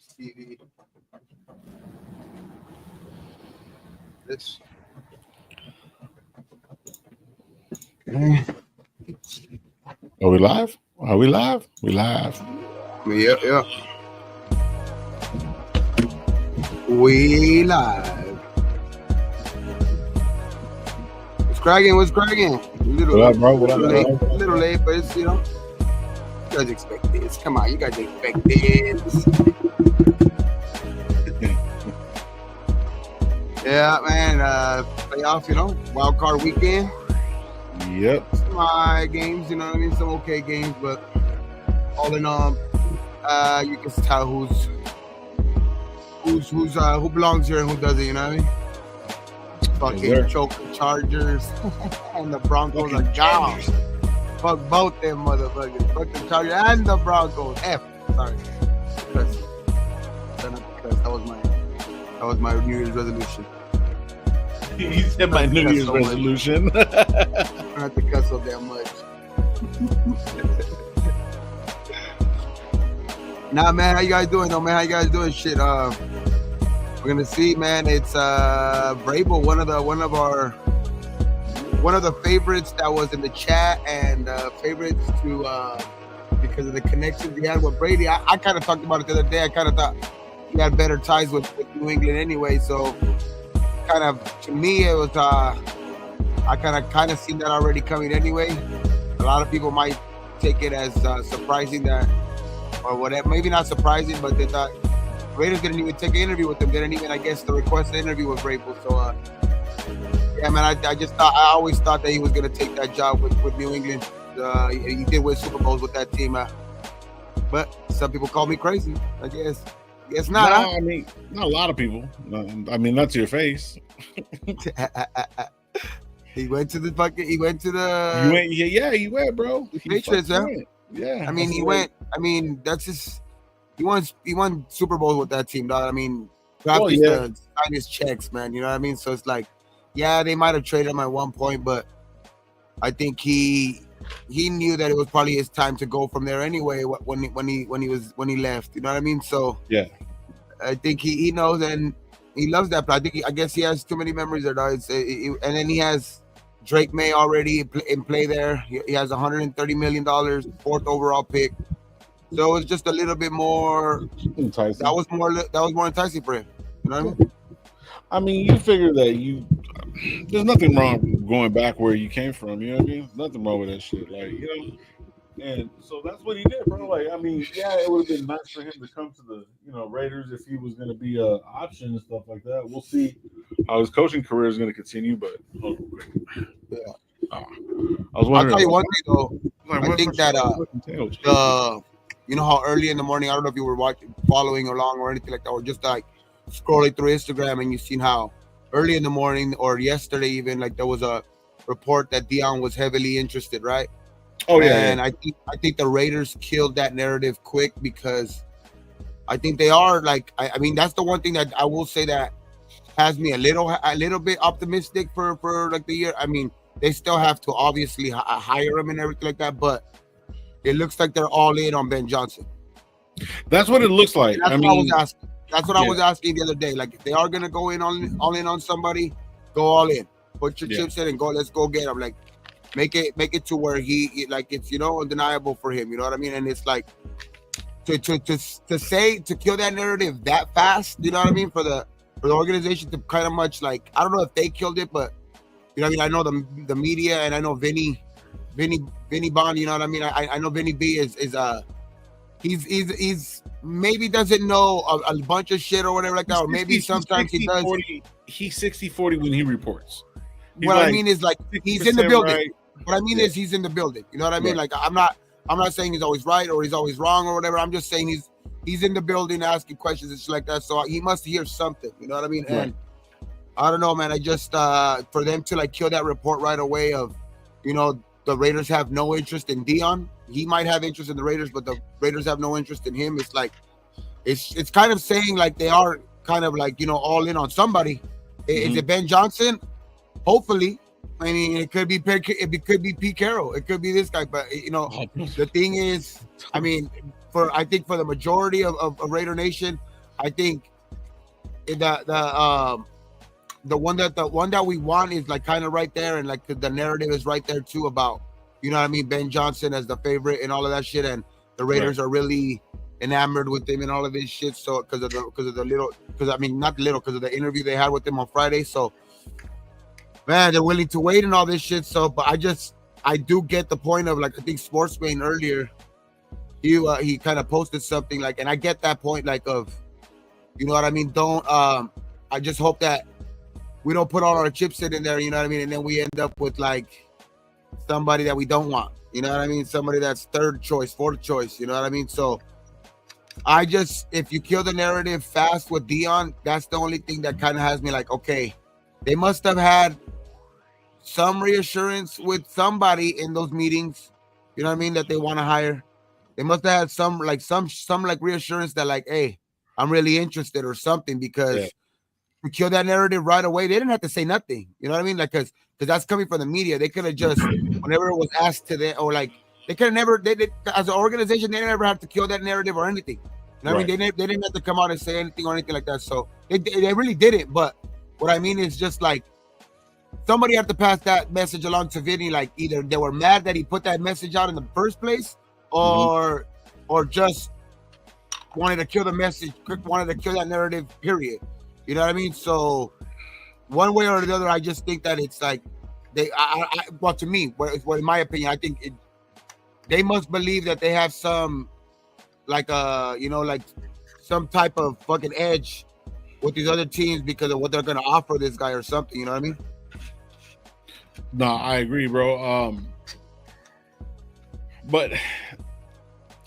TV. This. Are we live? Are we live? We live. Yeah. We live. What's cracking? What's cracking? What up, bro? What up, late, a little late, but it's, you know, you guys expect this. Come on, you guys expect this. Yeah, man. Playoff, you know, wild card weekend. Yep. My games, you know what I mean? Some okay games, but all in all, you can tell who belongs here and who doesn't, you know what I mean? Fucking choking Chargers and the Broncos are gone. Fuck both them motherfuckers. Fuck the Chargers and the Broncos. Sorry. Cuss. That was my New Year's resolution. You said my New Year's resolution. I don't have to cuss so damn much. Nah, man, how you guys doing, though, man? How you guys doing? Shit, we're gonna see, man. It's Vrabel, one of the favorites that was in the chat and favorites to because of the connections he had with Brady. I kind of talked about it the other day. I kind of thought he had better ties with New England anyway, so kind of, to me, it was I kind of seen that already coming anyway. A lot of people might take it as surprising that, or whatever, maybe not surprising, but they thought Raiders didn't even take an interview with him, didn't even, I guess, the request an interview with Vrabel. So yeah, man, I always thought that he was gonna take that job with New England. He did win Super Bowls with that team, but some people call me crazy, I guess. It's not. No, I mean, not a lot of people. I mean, not to your face. He went to the fucking. He went, bro. Patriots, yeah. I mean, he went. I mean, that's just. He won Super Bowls with that team, dog. I mean, sign his checks, man. You know what I mean? So it's like, yeah, they might have traded him at one point, but I think he knew that it was probably his time to go from there anyway. When he left, you know what I mean? So yeah, I think he knows and he loves that. But I guess he has too many memories there. And then he has Drake May already in play there. He has $130 million, 4th overall pick. So it was just a little bit more enticing. That was more enticing for him. You know what I mean? I mean, you figure that there's nothing wrong with going back where you came from. You know what I mean? There's nothing wrong with that shit. Like, you know, and so that's what he did, bro. Like, I mean, yeah, it would have been nice for him to come to the, Raiders if he was going to be an option and stuff like that. We'll see how his coaching career is going to continue, but yeah. I was wondering. I'll tell you one thing though. I think that you know how early in the morning, I don't know if you were following along or anything like that, or just like scrolling through Instagram and you've seen how early in the morning or yesterday even, like, there was a report that Dion was heavily interested, right? Oh yeah. And I think the Raiders killed that narrative quick because I think they are like, I mean, that's the one thing that I will say that has me a little bit optimistic for like the year. I mean, they still have to obviously hire him and everything like that, but it looks like they're all in on Ben Johnson. That's what it looks like. That's what I was asking. That's what I was asking the other day. Like, if they are gonna go in all in on somebody, go all in. Put your chips in and go. Let's go get him. Like, make it to where he like, it's, undeniable for him. You know what I mean? And it's like to kill that narrative that fast. You know what I mean? For the organization to kind of much, like, I don't know if they killed it, but you know what I mean? I know the media, and I know Vinny Bond. You know what I mean? I know Vinny B is he's maybe doesn't know a bunch of shit or whatever like that, or maybe sometimes he does. He's 60-40 when he reports. What I mean is, like, he's in the building. Right. What I mean is he's in the building. You know what I mean? Right. Like, I'm not saying he's always right or he's always wrong or whatever. I'm just saying he's in the building asking questions and shit like that. So he must hear something. You know what I mean? Right. And I don't know, man. I just for them to like kill that report right away of, the Raiders have no interest in Dion. He might have interest in the Raiders, but the Raiders have no interest in him. It's like, it's kind of saying like they are kind of like, all in on somebody. Mm-hmm. Is it Ben Johnson? Hopefully. I mean, it could be Pete Carroll. It could be this guy. But, the thing is, I mean, I think for the majority of Raider Nation, I think the one that we want is like kind of right there, and like the narrative is right there too about, you know what I mean, Ben Johnson as the favorite and all of that shit, and the Raiders are really enamored with him and all of this shit. So because of the interview they had with him on Friday. So man, they're willing to wait and all this shit. So, but I do get the point of, like, I think Sportsman earlier, he kind of posted something like, and I get that point, like, of, you know what I mean? Don't I just hope that we don't put all our chips in there, you know what I mean? And then we end up with like somebody that we don't want, you know what I mean? Somebody that's third choice, fourth choice, you know what I mean? So if you kill the narrative fast with Dion, that's the only thing that kind of has me like, okay, they must have had some reassurance with somebody in those meetings, you know what I mean, that they want to hire. They must have had some reassurance that, like, hey, I'm really interested or something, because we kill that narrative right away. They didn't have to say nothing, you know what I mean? Like, because that's coming from the media. They could have just, whenever it was asked to them, or like, they could have never, they as an organization, they never have to kill that narrative or anything. You know what I mean? They didn't have to come out and say anything or anything like that. So they really didn't. But what I mean is just like, somebody had to pass that message along to Vinny. Like, either they were mad that he put that message out in the first place, or just wanted to kill the message, wanted to kill that narrative, period. You know what I mean? So one way or the other, I just think that it's like well, to me, in my opinion, I think they must believe that they have some, like, like some type of fucking edge with these other teams because of what they're going to offer this guy or something. You know what I mean? No, I agree, bro. But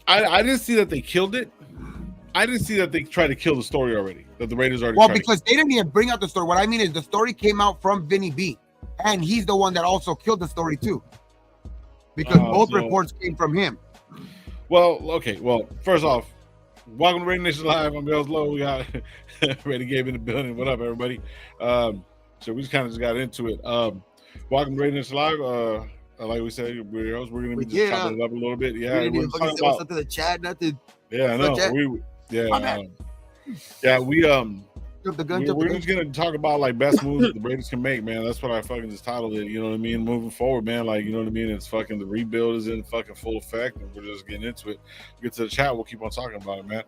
I didn't see that they killed it. I didn't see that they tried to kill the story already. That the Raiders already. Well, because they didn't even bring out the story. What I mean is the story came out from Vinny B, and he's the one that also killed the story too, because both reports came from him. Well, okay. Well, first off, welcome to RaiderNationLive. I'm Bells Low. We got Ready Gabe in the building. What up, everybody? So we just kind of got into it. Welcome to RaiderNationLive. Like we said, we're going to be just chopping it up a little bit. Yeah, we didn't even what's up to the chat, nothing. Yeah, I know. We're just gonna talk about like best moves the Raiders can make, man. That's what I fucking just titled it. You know what I mean? Moving forward, man. Like, you know what I mean? It's fucking the rebuild is in fucking full effect, and we're just getting into it. We'll get to the chat. We'll keep on talking about it, man.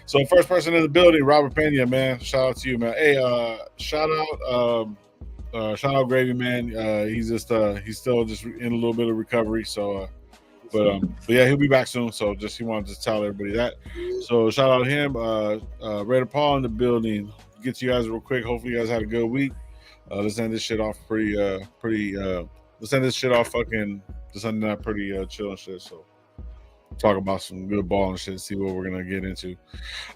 So first person in the building, Robert Pena, man. Shout out to you, man. Hey, shout out Gravy, man. He's still just in a little bit of recovery, so. But yeah, he'll be back soon. So he wanted to tell everybody that. So shout out to him. Raider Paul in the building. Get you guys real quick. Hopefully you guys had a good week. Let's end this shit off let's end this shit off fucking the Sunday night pretty chill and shit. So talk about some good ball and shit. See what we're gonna get into.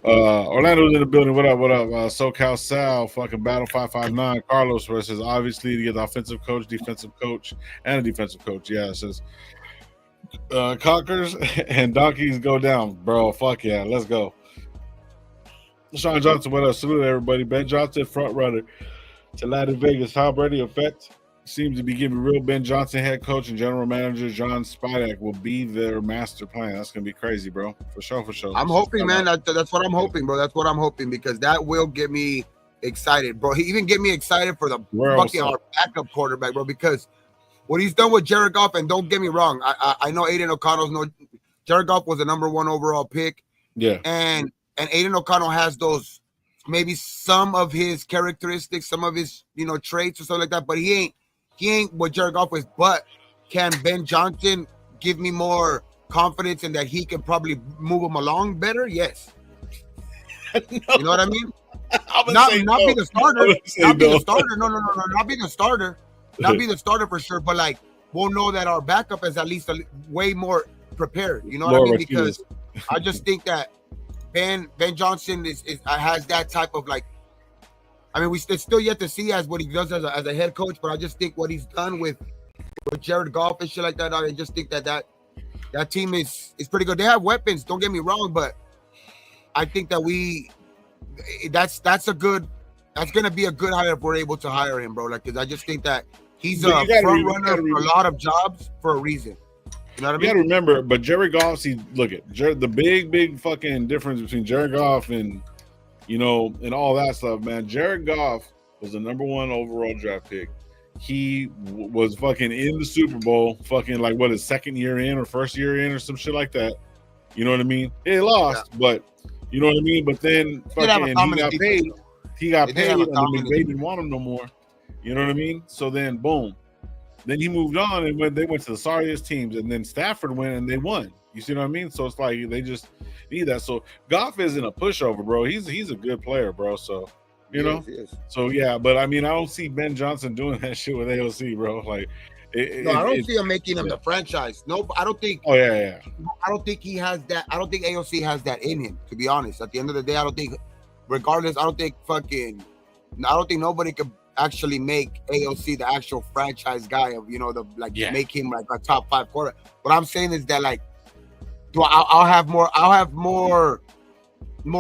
Orlando's in the building. What up? SoCal Sal, fucking Battle 559. Carlos versus obviously to get the offensive coach, defensive coach, and a defensive coach. Yeah, it says Conquers and donkeys go down, bro. Fuck yeah, let's go. Sean Johnson, what up? Salute everybody. Ben Johnson, front runner to Latin Vegas. Tom Brady effect seems to be giving real. Ben Johnson, head coach and general manager John Spivak will be their master plan. That's gonna be crazy, bro. For sure. I'm hoping, man. That's what I'm hoping, bro. That's what I'm hoping, because that will get me excited, bro. He even get me excited for the fucking our backup quarterback, bro, because what he's done with Jared Goff, and don't get me wrong, I know Aiden O'Connell's Jared Goff was the number 1 overall pick. Yeah. And Aiden O'Connell has those, maybe some of his characteristics, some of his, traits or something like that, but he ain't what Jared Goff is. But can Ben Johnson give me more confidence in that he can probably move him along better? Yes. No. You know what I mean? Not be the starter. Not be the starter. No. Not be the starter. Not be the starter for sure, but like we'll know that our backup is at least way more prepared. You know what I mean? Because I just think that Ben Johnson has that type of like. I mean, we still yet to see as what he does as a head coach, but I just think what he's done with Jared Goff and shit like that. I just think that team is pretty good. They have weapons. Don't get me wrong, but I think that that's going to be a good hire if we're able to hire him, bro. Like, because I just think that he's a front runner for a lot of jobs for a reason. You know what I mean? You got to remember, but Jared Goff, the big fucking difference between Jared Goff and and all that stuff, man. Jared Goff was the number 1 overall draft pick. He was fucking in the Super Bowl, fucking like what his second year in or first year in or some shit like that. You know what I mean? He lost, but you know what I mean. But then fucking he got paid. He got paid, and then McVay didn't want him no more. You know what I mean? So then, boom. Then he moved on, and they went to the sorriest teams, and then Stafford went and they won. You see what I mean? So it's like they just need that. So Goff isn't a pushover, bro. He's a good player, bro. So you know. So yeah, but I mean, I don't see Ben Johnson doing that shit with AOC, bro. Like, I don't see him making him the franchise. No, I don't think. Oh yeah. I don't think he has that. I don't think AOC has that in him. To be honest, at the end of the day, I don't think. Regardless, I don't think nobody could actually make AOC the actual franchise guy of make him like a top 5 quarterback. What I'm saying is that like, I'll have more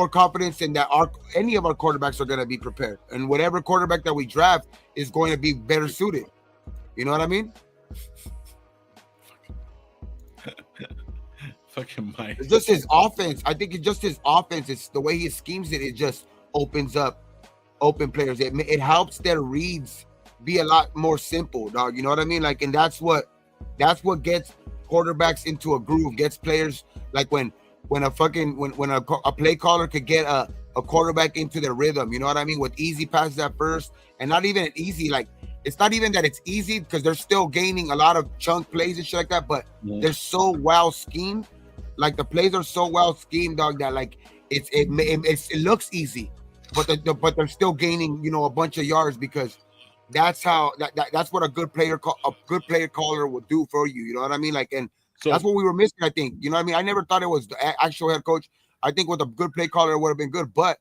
confidence in that any of our quarterbacks are going to be prepared, and whatever quarterback that we draft is going to be better suited. You know what I mean? Fucking Mike. It's just his offense. I think it's just his offense. It's the way he schemes it. It just opens up open players. It helps their reads be a lot more simple, dog. You know what I mean? Like, and that's what gets quarterbacks into a groove. Gets players like when a play caller could get a quarterback into their rhythm. You know what I mean? With easy passes at first, and not even easy. Like, it's not even that it's easy because they're still gaining a lot of chunk plays and shit like that. But they're so well schemed. Like, the plays are so well schemed, dog, that like it looks easy, but they're still gaining a bunch of yards because that's how that's what a good player caller would do for you. You know what I mean? Like, and that's what we were missing. I think. You know what I mean? I never thought it was the actual head coach. I think with a good play caller it would have been good. But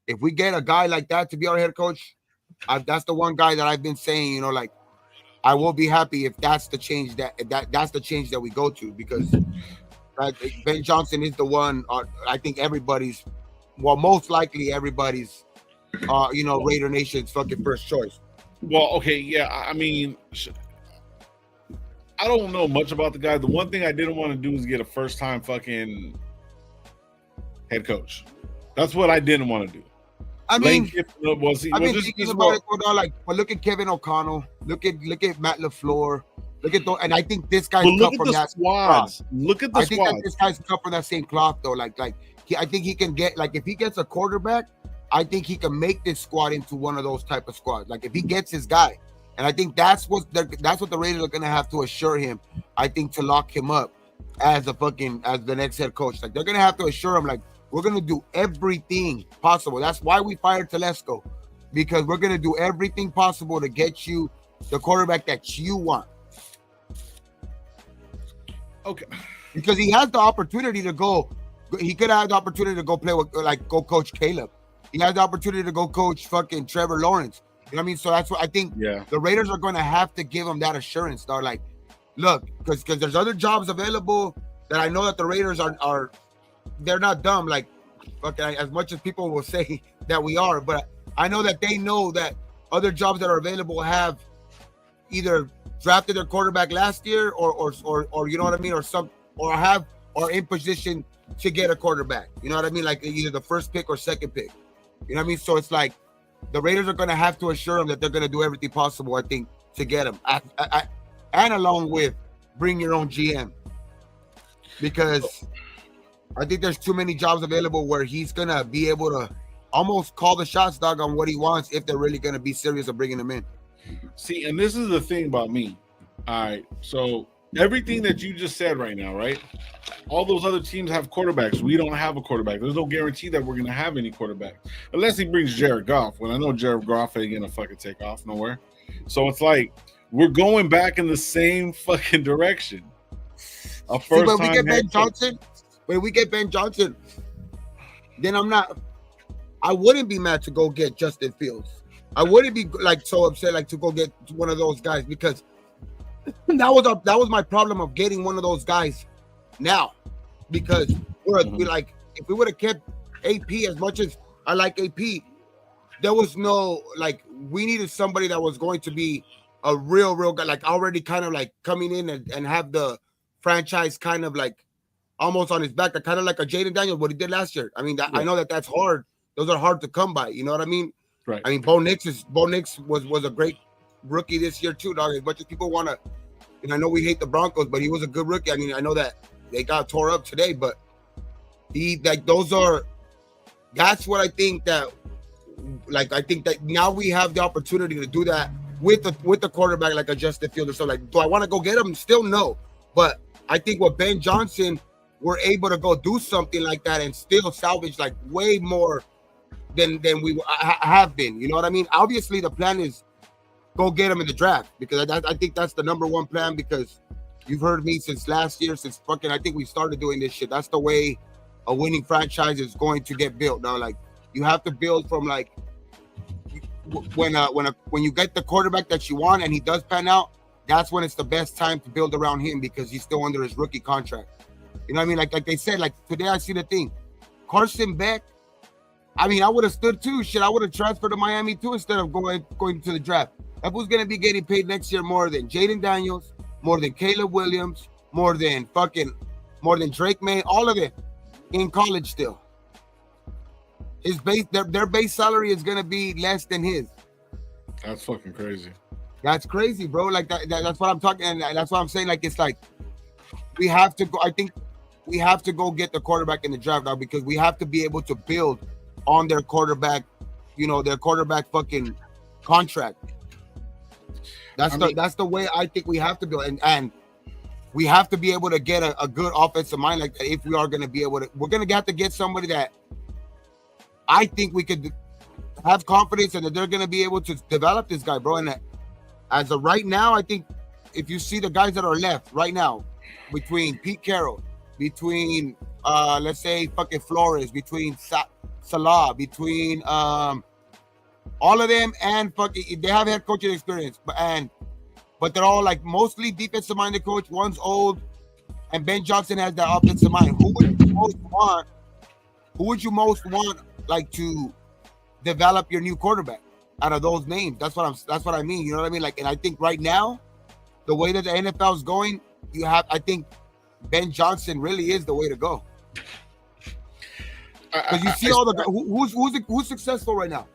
if we get a guy like that to be our head coach, that's the one guy that I've been saying. Like, I will be happy if that's the change that's the change that we go to, because Ben Johnson is the one. I think most likely everybody's, Raider Nation's fucking first choice. Well, okay, yeah. I mean, I don't know much about the guy. The one thing I didn't want to do is get a first-time fucking head coach. That's what I didn't want to do. I mean, thinking about it, like, but look at Kevin O'Connell. Look at Matt LaFleur. Look at and I think this guy's cut from that squads. Look at the squad. I think that this guy's cut from that same cloth, though. I think he can get, like, if he gets a quarterback, I think he can make this squad into one of those type of squads. Like, if he gets his guy, and I think that's what the Raiders are gonna have to assure him. I think, to lock him up as the next head coach. Like, they're gonna have to assure him, like, we're gonna do everything possible. That's why we fired Telesco, because we're gonna do everything possible to get you the quarterback that you want. Okay. Because he has the opportunity to go. He could have the opportunity to go play with, like, go coach Caleb. He has the opportunity to go coach fucking Trevor Lawrence. You know what I mean? So that's what I think. Yeah. The Raiders are going to have to give him that assurance. They're like, look, because there's other jobs available that I know that the Raiders are they're not dumb. Like, fucking, as much as people will say that we are, but I know that they know that other jobs that are available have either drafted their quarterback last year or you know what I mean, or in position to get a quarterback. You know what I mean? Like, either the first pick or second pick. You know what I mean? So it's like the Raiders are going to have to assure him that they're going to do everything possible, I think, to get him. And along with bring your own GM, because I think there's too many jobs available where he's going to be able to almost call the shots, dog, on what he wants, if they're really going to be serious of bringing him in. See, and this is the thing about me. All right, so everything that you just said right now, right? All those other teams have quarterbacks. We don't have a quarterback. There's no guarantee that we're going to have any quarterback. Unless he brings Jared Goff. When I know Jared Goff ain't going to fucking take off nowhere. So it's like, we're going back in the same fucking direction. When we get Ben Johnson, then I wouldn't be mad to go get Justin Fields. I wouldn't be like so upset like to go get one of those guys, because that was my problem of getting one of those guys now, because we like, if we would have kept AP, as much as I like AP, there was no, like, we needed somebody that was going to be a real guy, like already kind of like coming in and have the franchise kind of like almost on his back, kind of like a Jaden Daniels, what he did last year. I mean, I know that that's hard those are hard to come by. You know what I mean? Right. I mean, Bo Nix was a great rookie this year too, dog. As much as people want to, and I know we hate the Broncos, but he was a good rookie. I mean, I know that they got tore up today, but that's what I think that, like, I think that now we have the opportunity to do that with the quarterback, like a Justin Fields or something. Like, do I want to go get him? Still no, but I think with Ben Johnson, we're able to go do something like that and still salvage like way more than we have been. You know what I mean? Obviously, the plan is go get him in the draft, because I think that's the number one plan, because you've heard me since last year, since fucking I think we started doing this shit. That's the way a winning franchise is going to get built. Now, like, you have to build from like when you get the quarterback that you want and he does pan out, that's when it's the best time to build around him, because he's still under his rookie contract. You know what I mean? Like they said, like today I see the thing. Carson Beck, I mean, I would have stood too. Shit, I would have transferred to Miami too instead of going to the draft. That was going to be getting paid next year more than Jaden Daniels, more than Caleb Williams, more than Drake May, all of it in college still. His base, their base salary is going to be less than his. That's fucking crazy. That's crazy, bro. Like that's what I'm talking, and that's what I'm saying. Like, it's like we have to go. I think we have to go get the quarterback in the draft now, because we have to be able to build on their quarterback, their quarterback fucking contract. That's the way I think we have to build, and we have to be able to get a good offensive mind like that if we are going to be able to. We're going to have to get somebody that I think we could have confidence in, that they're going to be able to develop this guy, bro. And as of right now, I think if you see the guys that are left right now, between Pete Carroll, between let's say fucking Flores, between Salah, between all of them, and fucking they have head coaching experience, but they're all like mostly defensive minded coach. One's old, and Ben Johnson has that offensive mind. Who would you most want like to develop your new quarterback out of those names? That's what I mean. You know what I mean? Like, and I think right now, the way that the NFL is going, I think Ben Johnson really is the way to go. Because you see all the who's successful right now.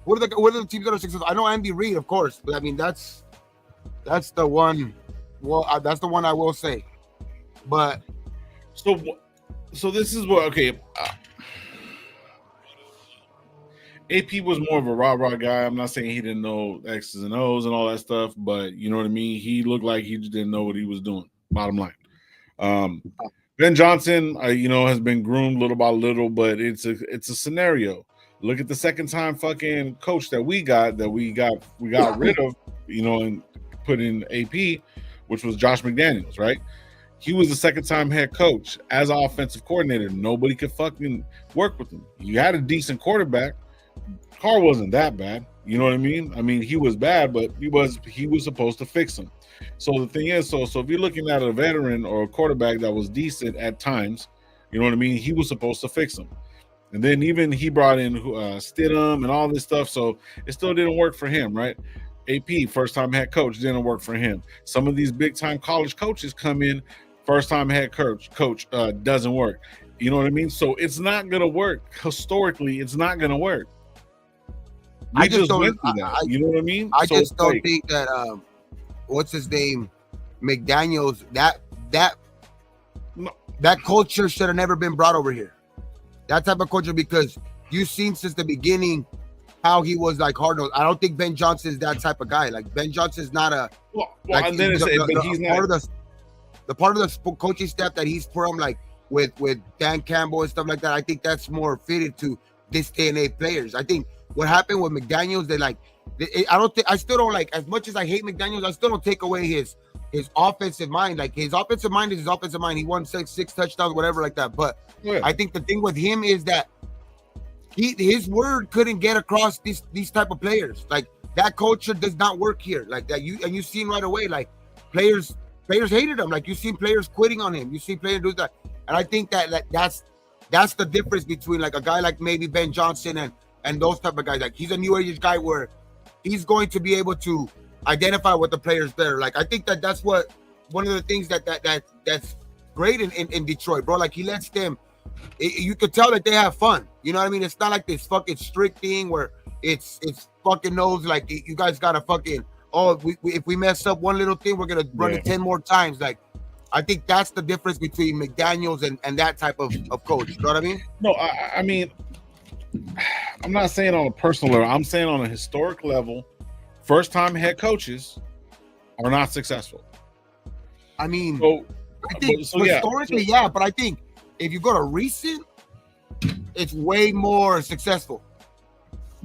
What are the teams that are successful? I know Andy Reid, of course, but I mean that's the one. Well, that's the one I will say. But so this is what AP was more of a rah-rah guy. I'm not saying he didn't know X's and O's and all that stuff, but you know what I mean? He looked like he just didn't know what he was doing, bottom line. Ben Johnson, has been groomed little by little, but it's a scenario. Look at the second time fucking coach that we got rid of, and put in AP, which was Josh McDaniels, right? He was the second time head coach as an offensive coordinator. Nobody could fucking work with him. You had a decent quarterback. Carr wasn't that bad. You know what I mean? I mean, he was bad, but he was supposed to fix him. So the thing is, so if you're looking at a veteran or a quarterback that was decent at times, you know what I mean? He was supposed to fix him. And then even he brought in Stidham and all this stuff, so it still didn't work for him, right? AP, first-time head coach, didn't work for him. Some of these big-time college coaches come in, first-time head coach doesn't work. You know what I mean? So it's not going to work. Historically, it's not going to work. I just went through that. You know what I mean? I just don't think that what's his name, McDaniels, that culture should have never been brought over here. That type of culture, because you've seen since the beginning how he was like hard-nosed. I don't think Ben Johnson's that type of guy. Like, Ben Johnson's not a part of the coaching staff that he's from, like with Dan Campbell and stuff like that. I think that's more fitted to this day and age players. I think what happened with McDaniels, I still don't like, as much as I hate McDaniels, I still don't take away his offensive mind. Like, his offensive mind is his offensive mind. He won six touchdowns, whatever like that. But yeah. I think the thing with him is that his word couldn't get across these type of players. Like, that culture does not work here. Like that, you seen right away. Like, players hated him. Like, you seen players quitting on him. You see players do that. And I think that's the difference between like a guy like maybe Ben Johnson and those type of guys. Like, he's a new age guy where he's going to be able to identify what the players better. Like, I think that's what one of the things that's great in Detroit, bro. Like, he lets them. You could tell that they have fun. You know what I mean? It's not like this fucking strict thing where it's fucking knows like you guys gotta fucking if we mess up one little thing, we're gonna run it 10 more times. Like I think that's the difference between McDaniels and that type of coach. You know what I mean? No, I mean, I'm not saying on a personal level. I'm saying on a historic level, first-time head coaches are not successful. I mean, I think historically, but I think if you go to recent, it's way more successful.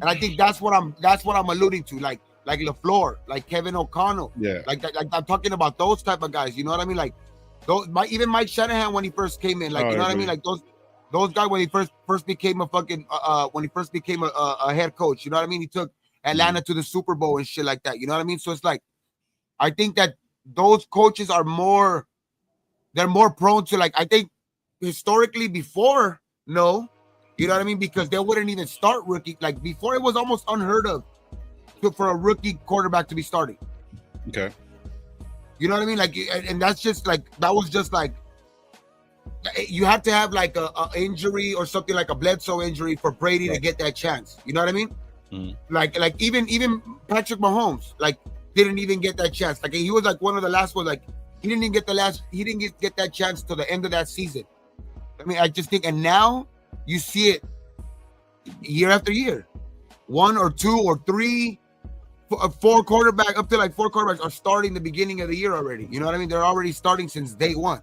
And I think that's what I'm alluding to, like LaFleur, like Kevin O'Connell, like I'm talking about those type of guys. You know what I mean? Like those, even Mike Shanahan when he first came in, like you know what I mean? Like those guys when he first became a fucking when he first became a head coach. You know what I mean? He took Atlanta to the Super Bowl and shit like that. You know what I mean? So it's like I think that those coaches are more prone to, like, I think historically before, no. You know what I mean? Because they wouldn't even start rookie. Like before, it was almost unheard of for a rookie quarterback to be starting. Okay. You know what I mean? Like, and that's just like, that was just like, you have to have like a injury or something like a Bledsoe injury for Brady to get that chance. You know what I mean? Like even Patrick Mahomes, like, didn't even get that chance. Like he was like one of the last ones. Like he didn't get that chance till the end of that season. I mean, I just think, and now you see it year after year. One or two or three, four quarterbacks, up to like four quarterbacks are starting the beginning of the year already. You know what I mean? They're already starting since day one.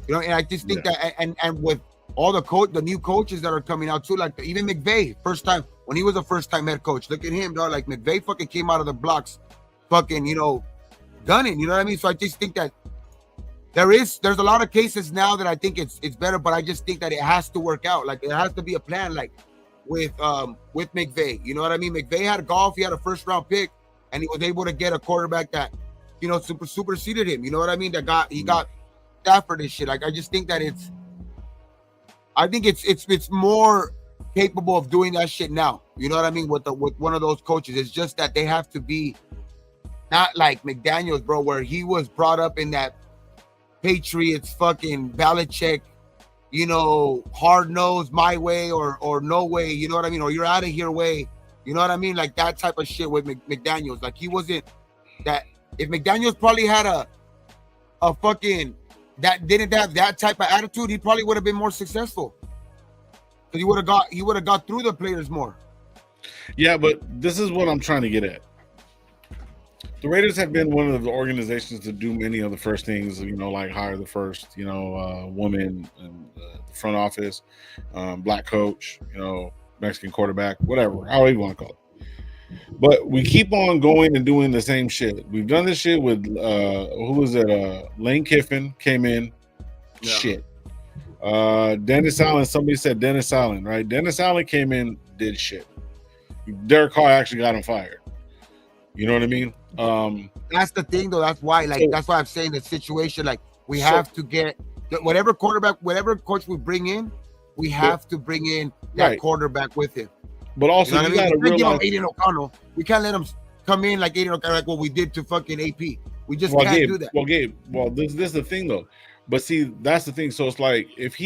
You know, and I just think that, and with all the new coaches that are coming out too, like even McVay, first time when he was a first time head coach. Look at him, dog. Like McVay fucking came out of the blocks, fucking, you know, gunning. You know what I mean? So I just think that there's a lot of cases now that I think it's better, but I just think that it has to work out. Like it has to be a plan, like with McVay. You know what I mean? McVay had golf, he had a first round pick, and he was able to get a quarterback that, you know, superseded him. You know what I mean? He got Stafford and shit. Like I just think that it's more capable of doing that shit now. You know what I mean? With one of those coaches. It's just that they have to be not like McDaniels, bro, where he was brought up in that Patriots fucking Belichick, you know, hard nose, my way or no way, you know what I mean? Or you're out of here way, you know what I mean? Like that type of shit with McDaniels. Like he wasn't that. If McDaniels probably had a fucking that didn't have that type of attitude, he probably would have been more successful. Because he would have got through the players more. Yeah, but this is what I'm trying to get at. The Raiders have been one of the organizations to do many of the first things, you know, like hire the first, you know, woman in the front office, black coach, you know, Mexican quarterback, whatever, however you want to call it. But we keep on going and doing the same shit. We've done this shit with who was it? Lane Kiffin came in, shit. Dennis Allen, somebody said Dennis Allen, right? Dennis Allen came in, did shit. Derek Carr actually got him fired. You know what I mean? That's the thing, though. That's why, like, that's why I'm saying the situation. Like, we have to get whatever quarterback, whatever coach we bring in, we have to bring in that quarterback with him. But also, you got to realize Aiden O'Connell. We can't let him come in like Aiden O'Connell, like what we did to fucking AP. We just can't do that. Well, Gabe, this is the thing, though. But see, that's the thing. So it's like if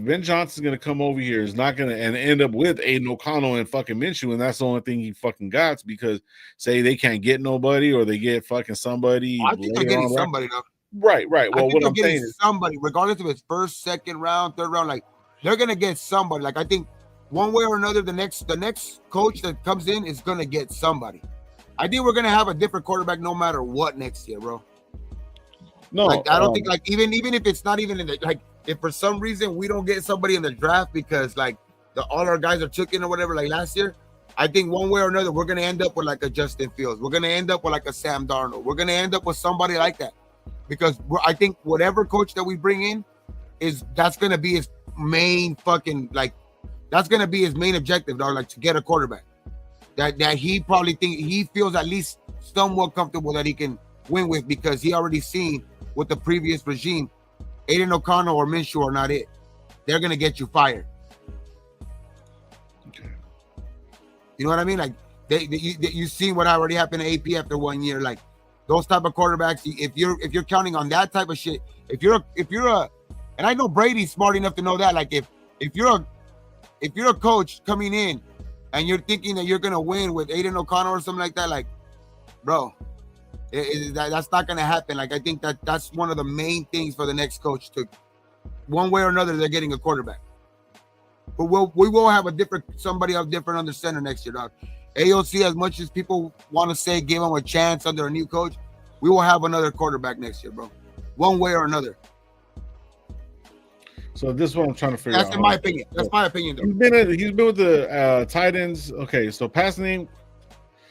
Ben Johnson's gonna come over here, is not gonna and end up with Aiden O'Connell and fucking Minshew, and that's the only thing he fucking got because say they can't get nobody or they get fucking somebody. I think they're getting somebody though. Right. Well, what I'm saying is somebody, regardless of his first, second round, third round, like they're gonna get somebody. Like I think one way or another, the next coach that comes in is gonna get somebody. I think we're gonna have a different quarterback no matter what next year, bro. No, like, I don't think like even if it's not even in the like if for some reason we don't get somebody in the draft because like all our guys are taken or whatever like last year, I think one way or another we're gonna end up with like a Justin Fields, we're gonna end up with like a Sam Darnold, we're gonna end up with somebody like that because I think whatever coach that we bring in that's gonna be his main fucking that's gonna be his main objective, dog, like to get a quarterback that he probably he feels at least somewhat comfortable that he can win with because he already seen with the previous regime, Aiden O'Connell or Minshew are not it. They're gonna get you fired. Okay. You know what I mean? Like you seen what already happened to AP after 1 year. Like those type of quarterbacks. If you're counting on that type of shit, if you're a, and I know Brady's smart enough to know that. Like if you're if you're a coach coming in and you're thinking that you're gonna win with Aiden O'Connell or something like that, like, bro, that's not gonna happen. Like, I think that's one of the main things for the next coach to, one way or another, they're getting a quarterback. But we will have somebody of different under center next year, dog. AOC, as much as people want to say give him a chance under a new coach, we will have another quarterback next year, bro. One way or another. So this is what I'm trying to figure out. That's my opinion. That's my opinion, though. He's been with the tight ends. Okay, so passing name.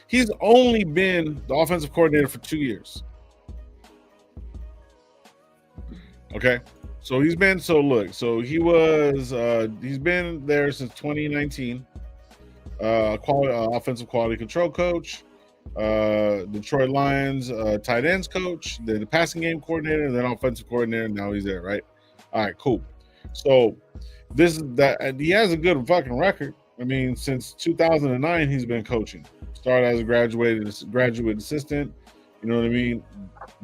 He's only been the offensive coordinator for 2 years. Okay. So he's been he's been there since 2019. Offensive quality control coach, Detroit Lions tight ends coach, then the passing game coordinator, and then offensive coordinator. Now he's there, right? All right, cool. So this is that, and he has a good fucking record. I mean, since 2009, he's been coaching. Started as a graduate assistant. You know what I mean?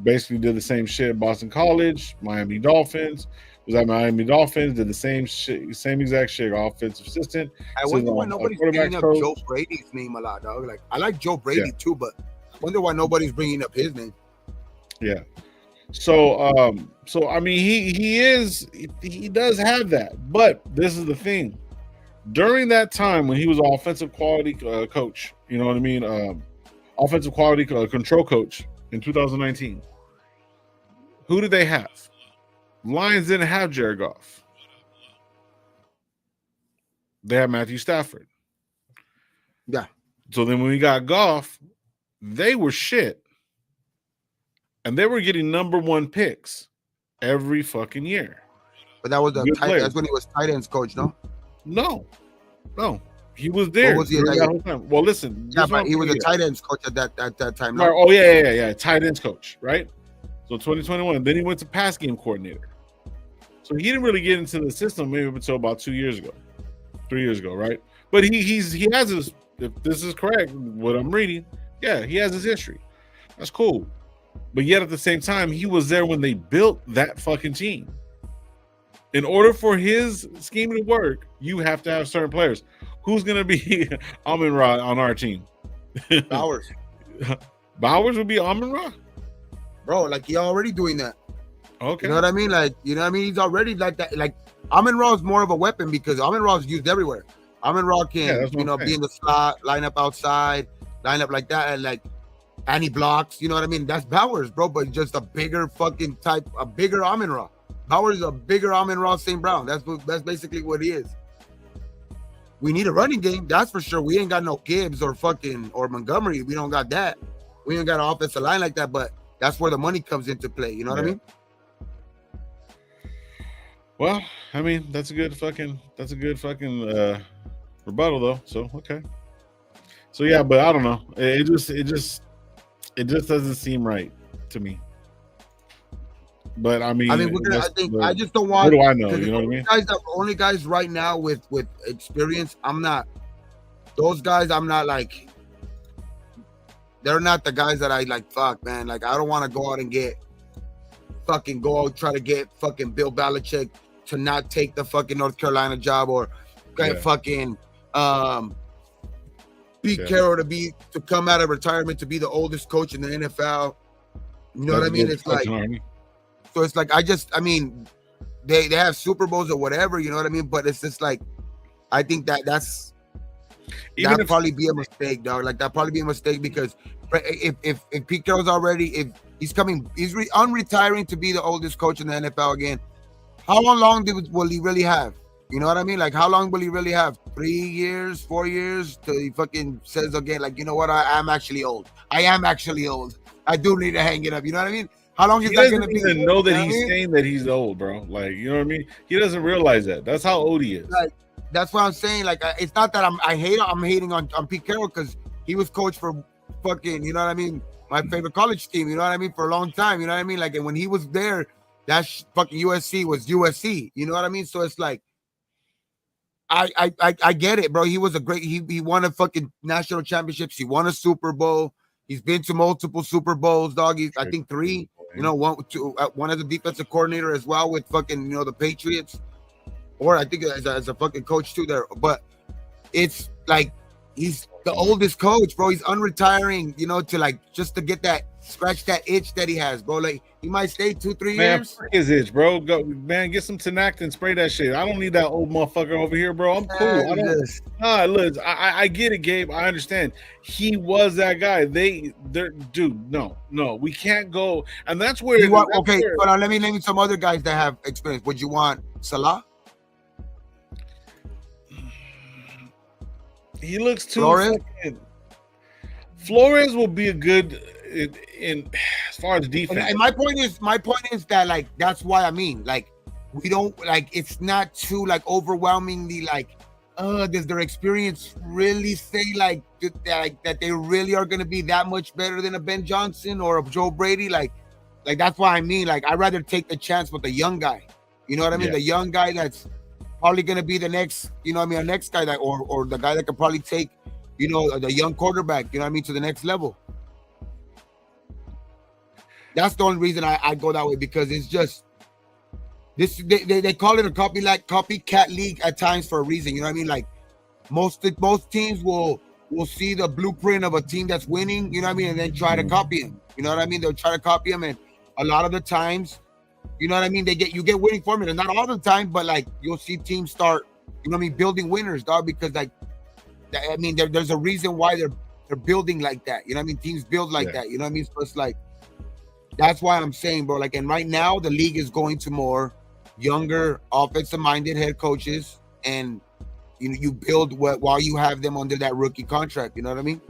Basically did the same shit at Boston College, Miami Dolphins. Was at Miami Dolphins, did the same shit, same exact shit, offensive assistant. I wonder why nobody's bringing up Joe Brady's name a lot, dog. Like, I like Joe Brady too, but I wonder why nobody's bringing up his name. Yeah. So I mean, he does have that, but this is the thing. During that time when he was offensive quality coach, you know what I mean? Offensive quality control coach in 2019. Who did they have? Lions didn't have Jared Goff. They had Matthew Stafford. Yeah. So then when we got Goff, they were shit. And they were getting number 1 picks every fucking year. But that was that's when he was tight ends coach, no? No. He was there. What was he at that time? Well, listen. Yeah, but he was a tight ends coach at that time. No? Oh, yeah. Tight ends coach, right? So 2021. Then he went to pass game coordinator. So he didn't really get into the system maybe until about 2 years ago, 3 years ago, right? But he has his, if this is correct, what I'm reading, yeah, he has his history. That's cool. But yet at the same time, he was there when they built that fucking team. In order for his scheme to work, you have to have certain players. Who's going to be Amon-Ra on our team? Bowers. Bowers would be Amon-Ra? Bro, like, he already doing that. Okay. You know what I mean? Like, you know what I mean? He's already like that. Like, Amon-Ra is more of a weapon because Amon-Ra is used everywhere. Amon-Ra can, be in the slot, line up outside, line up like that, and like, and he blocks. You know what I mean? That's Bowers, bro, but just a bigger fucking type, a bigger Amon-Ra. Bowers is a bigger Amon-Ra St. Brown. That's basically what he is. We need a running game, that's for sure. We ain't got no Gibbs or Montgomery. We don't got that. We ain't got an offensive line like that, but that's where the money comes into play. You know what I mean? Well, I mean, that's a good fucking rebuttal though. So okay. So yeah, but I don't know. It just doesn't seem right to me. But I mean, I just don't want. What do I know? You know what I mean? Only guys right now with experience. Those guys, I'm not like. They're not the guys that I like. Fuck, man. Like, I don't want to go out and try to get fucking Bill Belichick to not take the fucking North Carolina job, or get fucking Pete Carroll to come out of retirement to be the oldest coach in the NFL. You know what I mean? It's like, so it's like, they have Super Bowls or whatever, you know what I mean? But it's just like, I think that'd probably be a mistake, dog. Like, that'd probably be a mistake because if Pete Carroll's if he's unretiring to be the oldest coach in the NFL again, how long will he really have? You know what I mean? Like, how long will he really have? 3 years, 4 years till he fucking says again, like, you know what? I am actually old. I do need to hang it up. You know what I mean? How long is that going to be? He doesn't even know that he's saying that he's old, bro. Like, you know what I mean? He doesn't realize that. That's how old he is. Like, that's what I'm saying. Like, it's not that I'm hating on Pete Carroll because he was coach for fucking, you know what I mean? My favorite college team, you know what I mean? For a long time, you know what I mean? Like, and when he was there, that fucking USC was USC, you know what I mean? So it's like, I get it, bro. He was he won a fucking national championships. He won a Super Bowl. He's been to multiple Super Bowls, dog. I think 3, you know, one as a defensive coordinator as well with fucking, you know, the Patriots. or I think as a fucking coach too there. But it's like he's the oldest coach, bro. He's unretiring, you know, to like just to get that scratch that itch that he has, bro. Like he might stay 2-3 years. Fuck his itch, bro. Go, man, get some Tinactin and spray that shit. I don't need that old motherfucker over here, bro. I'm cool. I don't. Look, I get it, Gabe. I understand. He was that guy. They're dude. No, we can't go. And that's where. Okay, but let me name some other guys that have experience. Would you want Salah? He looks too. Flores will be a good in as far as defense. And my point is that like that's why I mean like we don't like it's not too like overwhelmingly like does their experience really say like that they really are gonna be that much better than a Ben Johnson or a Joe Brady? Like that's why I mean like I'd rather take the chance with the young guy. You know what I mean? Yeah. The young guy that's probably gonna be the next, you know what I mean, the next guy that or the guy that could probably take, you know, the young quarterback, you know what I mean, to the next level. That's the only reason I go that way, because it's just this they call it a copycat league at times for a reason. You know what I mean? Like most teams will see the blueprint of a team that's winning, you know what I mean, and then try to copy him. You know what I mean? They'll try to copy him, and a lot of the times, you know what I mean, you get winning formulas. Not all the time, but like you'll see teams start, you know what I mean, building winners, dog, because like I mean there's a reason why they're building like that. You know what I mean? Teams build like that. You know what I mean? So it's like that's why I'm saying, bro. Like, and right now the league is going to more younger, offensive-minded head coaches, and you build while you have them under that rookie contract. You know what I mean?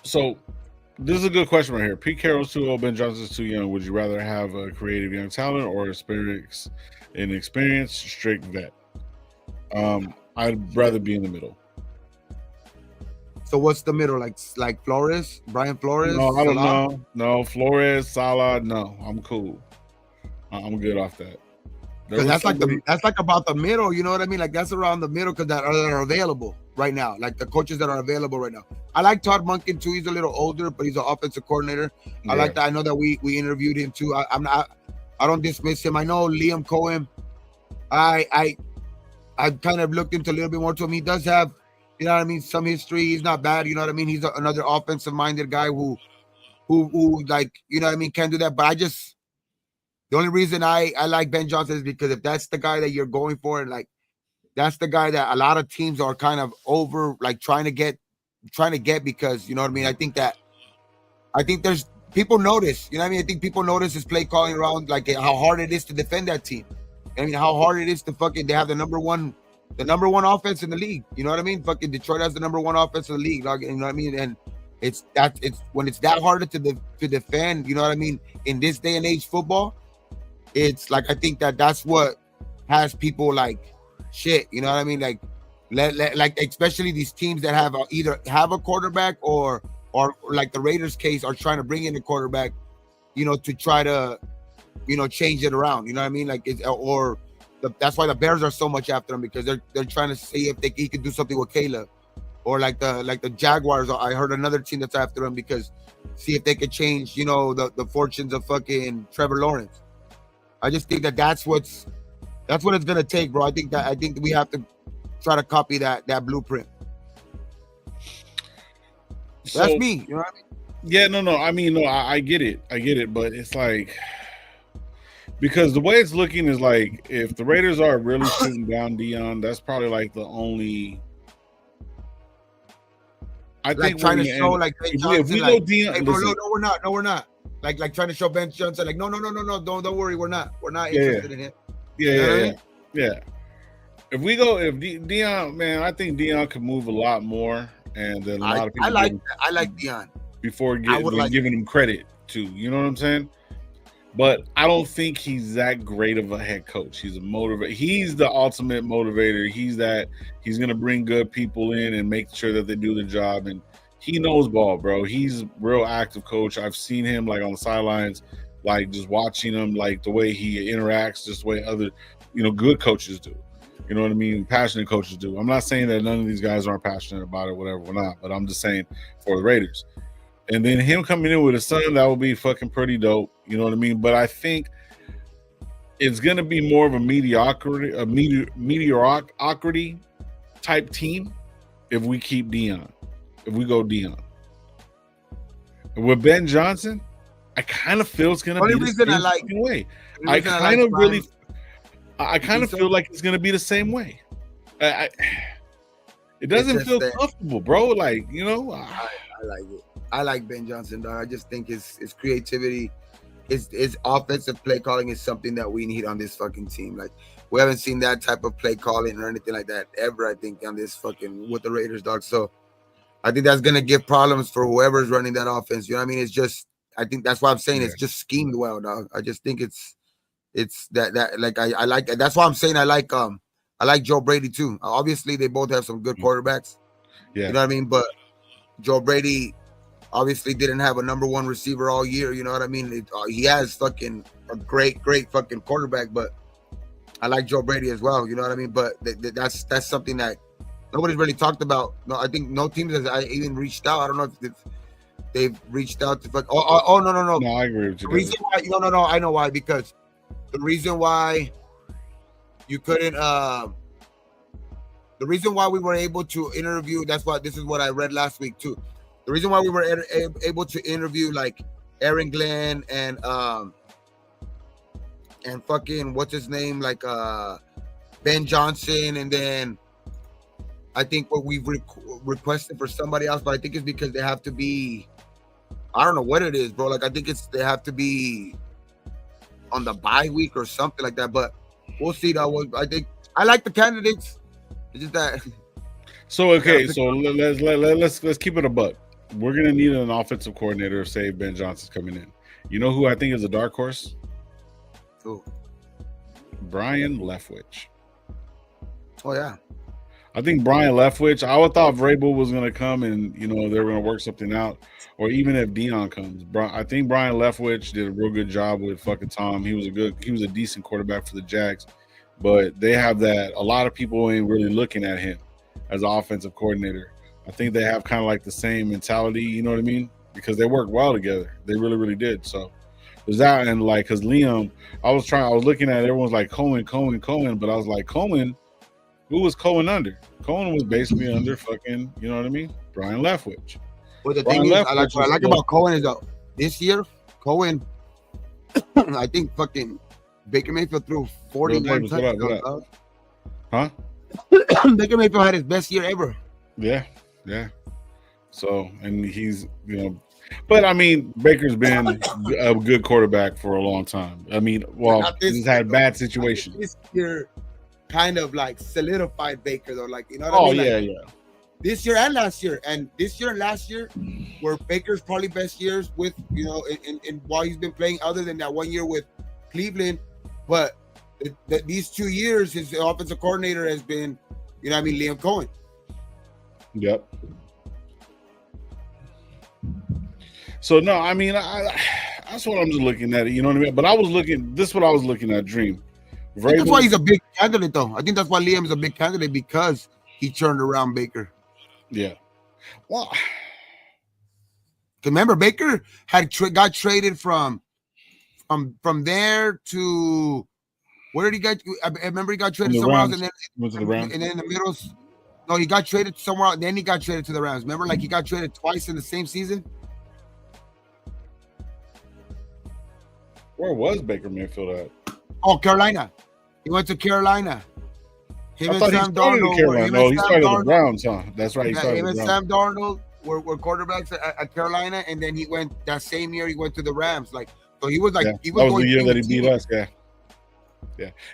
So this is a good question right here. Pete Carroll's too old, Ben Johnson's too young. Would you rather have a creative young talent or an experienced strict vet? I'd rather be in the middle. So what's the middle? Like Flores, Brian Flores? No, I don't know. No, Flores, Salah. No, I'm cool. I'm good off that. Because that's like about the middle. You know what I mean? Like that's around the middle because that are available right now. Like the coaches that are available right now. I like Todd Monken too. He's a little older, but he's an offensive coordinator. I like that. I know that we interviewed him too. I don't dismiss him. I know Liam Cohen. I kind of looked into a little bit more to him. He does have, you know what I mean, some history. He's not bad. You know what I mean? He's another offensive-minded guy who like, you know what I mean, can do that. But the only reason I like Ben Johnson is because if that's the guy that you're going for, and like that's the guy that a lot of teams are kind of over, like trying to get because, you know what I mean? I think there's people notice, you know what I mean? I think people notice his play calling around, like how hard it is to defend that team. I mean, how hard it is to they have the number one offense in the league. You know what I mean? Fucking Detroit has the number one offense in the league. Like, you know what I mean? And it's when it's that harder to defend, you know what I mean? In this day and age football, it's like, I think that's what has people like shit. You know what I mean? Like, like especially these teams that have either have a quarterback or like the Raiders case are trying to bring in a quarterback, you know, to try to, you know, change it around. You know what I mean? Like that's why the Bears are so much after him, because they're trying to see if he could do something with Caleb, or like the Jaguars. I heard another team that's after him because see if they could change, you know, the fortunes of fucking Trevor Lawrence. I just think that's what it's gonna take, bro. I think we have to try to copy that blueprint. So, that's me. You know what I mean? Yeah, no. I mean, no, I get it, but it's like, because the way it's looking is like, if the Raiders are really shooting down Dion, that's probably like the only. I think trying to show like Ben Johnson, if we go Dion, hey, bro, no, we're not. Like trying to show Ben Johnson, like no, don't worry, we're not interested in him. Yeah. If Dion, man, I think Dion could move a lot more, and then a lot of people. I like Dion before giving him credit too. You know what I'm saying? But I don't think he's that great of a head coach. He's a motivator. He's the ultimate motivator. He's going to bring good people in and make sure that they do the job. And he knows ball, bro. He's a real active coach. I've seen him like on the sidelines, like just watching him, like the way he interacts, just the way other, you know, good coaches do. You know what I mean? Passionate coaches do. I'm not saying that none of these guys aren't passionate about it, whatever, or not. But I'm just saying for the Raiders. And then him coming in with a son, that would be fucking pretty dope. You know what I mean? But I think it's going to be more of a mediocrity type team if we keep Dion, if we go Dion. With Ben Johnson, I kind of feel it's going to be the same way. I kind of feel like it's going to be the same way. It doesn't feel comfortable, bro. Like, you know, I like it. I like Ben Johnson, dog. I just think his creativity, his offensive play calling is something that we need on this fucking team. Like, we haven't seen that type of play calling or anything like that ever, I think, on this fucking with the Raiders, dog. So I think that's gonna give problems for whoever's running that offense. You know what I mean? It's just, I think that's why I'm saying it's just schemed well, dog. I just think it's that like I like it. That's why I'm saying I like Joe Brady too. Obviously, they both have some good quarterbacks. Yeah, you know what I mean. But Joe Brady obviously didn't have a number one receiver all year. You know what I mean? He has fucking a great fucking quarterback, but I like Joe Brady as well. You know what I mean? But that's something that nobody's really talked about. No, I think no teams has even reached out. I don't know if they've reached out to. No. No, I agree with you. The reason why, no, I know why, because the reason why you couldn't, the reason why we were able to interview, this is what I read last week too. The reason why we were able to interview like Aaron Glenn and fucking what's his name, like Ben Johnson, and then I think what we've requested for somebody else, but I think it's because they have to be, I don't know what it is, bro. Like I think they have to be on the bye week or something like that. But we'll see. I think I like the candidates. It's just that. So okay, so let's keep it a buck. We're gonna need an offensive coordinator. Say Ben Johnson's coming in. You know who I think is a dark horse? Who? Brian Leftwich. Oh yeah. I think Brian Leftwich. I would thought Vrabel was gonna come and they were gonna work something out, or even if Dion comes. I think Brian Leftwich did a real good job with fucking Tom. He was a decent quarterback for the Jags, but they have that. A lot of people ain't really looking at him as an offensive coordinator. I think they have kind of like the same mentality, you know what I mean? Because they work well together. They really, really did. So there's that, and like, cause Liam, I was looking at it, everyone's like Cohen, but I was like, Cohen, who was Cohen under? Cohen was basically under fucking, you know what I mean? Brian Leftwich. Well, the thing is, what I like about Cohen is that this year, Cohen, I think fucking Baker Mayfield threw 49 touchdowns. Huh? Baker Mayfield had his best year ever. Yeah. So, and he's, but I mean, Baker's been a good quarterback for a long time. I mean, well, he's had bad situations. This year kind of like solidified Baker though, like, you know what I mean? Yeah. This year and last year, and this year and last year were Baker's probably best years with, in while he's been playing, other than that 1 year with Cleveland. But these 2 years, his offensive coordinator has been, Liam Cohen. Yep. So no, I mean, that's what I'm just looking at it. You know what I mean? But this is what I was looking at. Dream. That's why he's a big candidate, though. I think that's why Liam is a big candidate, because he turned around Baker. Yeah. Well, remember, Baker got traded from there to where did he get? I remember he got traded somewhere else, and then went to the Rams. And then in the middle. No, he got traded somewhere else, and then he got traded to the Rams. Remember, like he got traded twice in the same season. Where was Baker Mayfield at? Oh, Carolina. He went to Carolina. Him and Sam Darnold. No, he started the Browns, huh? That's right. Him and Sam Darnold were quarterbacks at Carolina, and then he went that same year. He went to the Rams. Like, so he was like, he was. That was the year that he beat us.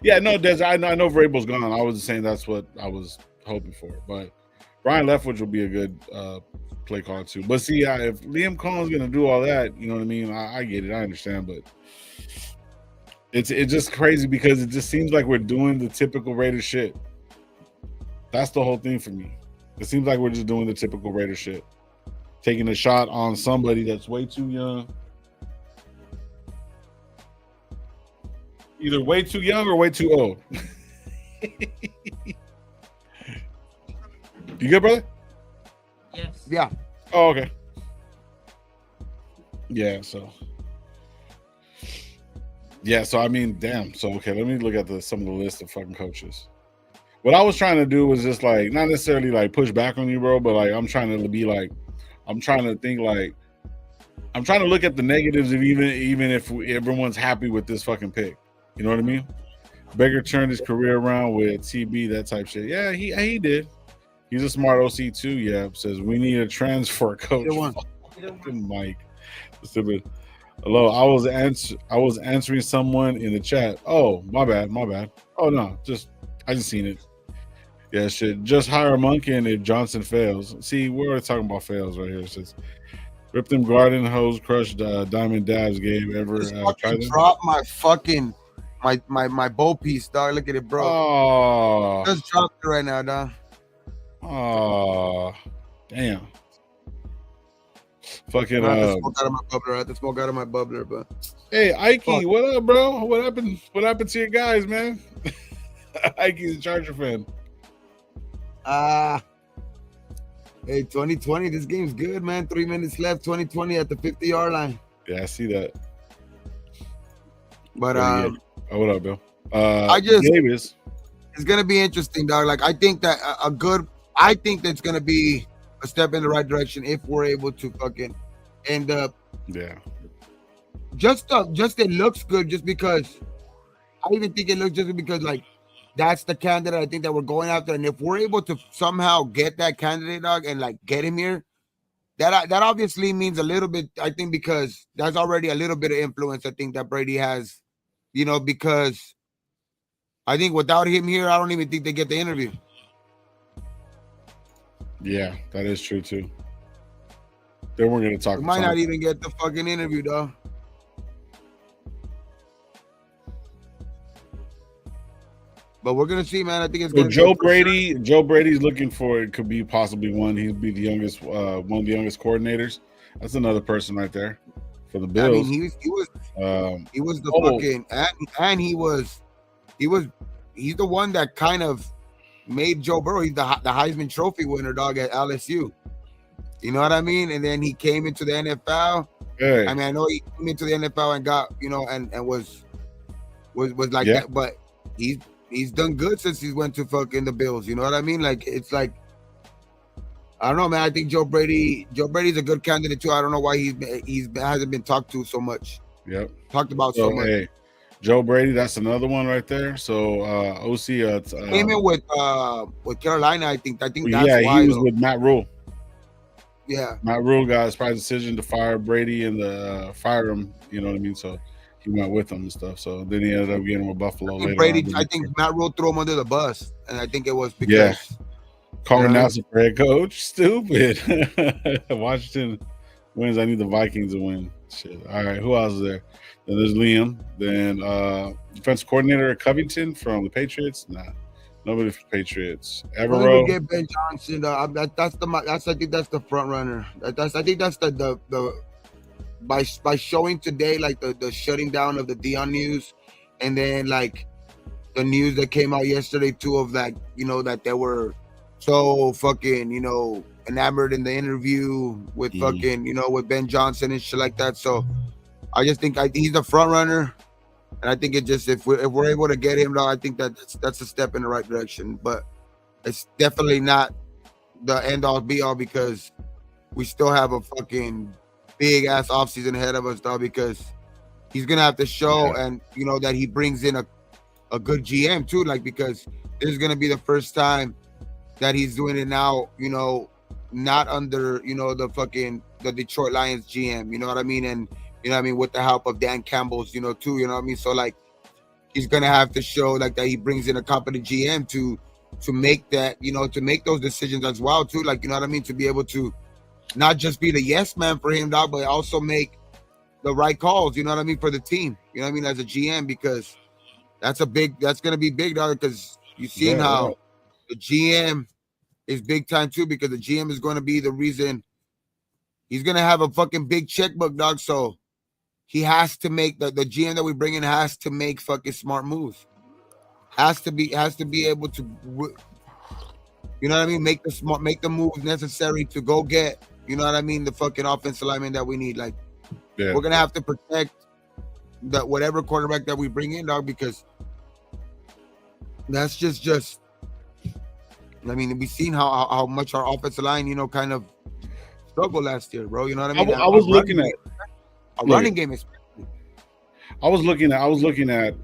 Yeah. No, Des, I know Vrabel's gone. I was just saying that's what I was hoping for, but Brian Leftwich will be a good play call too. But see, if Liam Cohen's gonna do all that, you know what I mean? I get it, I understand, but it's just crazy because it just seems like we're doing the typical Raider shit. That's the whole thing for me. It seems like we're just doing the typical Raider shit, taking a shot on somebody that's way too young, either way too young or way too old. You good, brother? Yes. Yeah. Oh, okay. Yeah, so Yeah, so I mean, damn. So okay, let me look at some of the list of fucking coaches. What I was trying to do was just like not necessarily like push back on you, bro, but like I'm trying to be like I'm trying to think like I'm trying to look at the negatives of even if everyone's happy with this fucking pick. You know what I mean? Baker turned his career around with TB, that type shit. Yeah, he did. He's a smart OC too. Yeah, says we need a transfer coach. Fucking Mike, stupid. Hello, I was answering someone in the chat. Oh, my bad. Oh no, I just seen it. Yeah, shit. Just hire Monken if Johnson fails. See, we're already talking about fails right here. It says rip them garden hose, crushed diamond dabs game ever. Just fucking drop my fucking my bow piece, dog. Look at it, bro. Oh, Just dropped it right now, dog. Oh, damn. Fucking I have to smoke out of my bubbler. I have to smoke out of my bubbler, but hey, Ike, what up, bro? What happened? What happened to your guys, man? Ike's a Charger fan. Hey, 2020, this game's good, man. 3 minutes left, 2020 at the 50-yard line. Yeah, I see that. But yeah. Oh, what up, Bill? Davis. It's gonna be interesting, dog. Like I think that I think that's gonna be a step in the right direction if we're able to fucking end up. Yeah. Just it looks good just because I even think it looks just because like that's the candidate I think that we're going after, and if we're able to somehow get that candidate, dog, and like get him here, that obviously means a little bit. I think because that's already a little bit of influence. I think that Brady has, because I think without him here, I don't even think they get the interview. Yeah, that is true too. They weren't going to talk. We might not even get the fucking interview, though. But we're gonna see, man. I think it's gonna. Joe Brady. Sure. Joe Brady's looking for it. Could be possibly one. He'd be the youngest, one of the youngest coordinators. That's another person right there for the Bills. I mean, he was the fucking, and he's the one that kind of made Joe Burrow. He's the Heisman Trophy winner, dog, at LSU. You know what I mean? And then he came into the NFL. Hey. I mean, I know he came into the NFL and got, and was like that, but he's done good since he went to fucking the Bills. You know what I mean? Like, it's like, I don't know, man. I think Joe Brady's a good candidate too. I don't know why he hasn't been talked to so much. Yep. Talked about so much. Hey, Joe Brady, that's another one right there. So OC came in with Carolina. I think that's why he was with Matt Rule. Yeah. Matt Rule got his probably decision to fire Brady and fire him. You know what I mean? So he went with him and stuff. So then he ended up getting with Buffalo later. I think Matt Rule threw him under the bus, and I think it was because calling Nelson for head coach, stupid. Washington wins. I need the Vikings to win. Shit. All right, who else is there? Then there's Liam. Then defense coordinator Covington from the Patriots. Nah, nobody from the Patriots. Evero. Get Ben Johnson. I think that's the front runner. I think that's the by showing today like the shutting down of the Dion news, and then like the news that came out yesterday too of that that they were so fucking enamored in the interview with fucking with Ben Johnson and shit like that. So I just think he's the front runner, and I think it just if we're able to get him, though, I think that's a step in the right direction. But it's definitely not the end all be all because we still have a fucking big ass offseason ahead of us, though, because he's gonna have to show and that he brings in a good GM too, like because this is gonna be the first time that he's doing it now, not under the Detroit Lions GM, you know what I mean, and with the help of Dan Campbell's, too, you know what I mean. So like he's gonna have to show like that he brings in a competent GM to make that, to make those decisions as well too, like you know what I mean, to be able to not just be the yes man for him, dog, but also make the right calls, you know what I mean, for the team, you know what I mean, as a GM, because that's gonna be big, dog, because you've seen how the GM is big time too, because the GM is going to be the reason he's going to have a fucking big checkbook, dog. So he has to make the GM that we bring in has to make fucking smart moves. Has to be able to, you know what I mean, make the moves necessary to go get, you know what I mean, the fucking offensive lineman that we need. Like we're gonna have to protect that whatever quarterback that we bring in, dog, because that's just. I mean, we've seen how much our offensive line, kind of struggled last year, bro. You know what I mean? I was looking at a running game, especially. I was looking at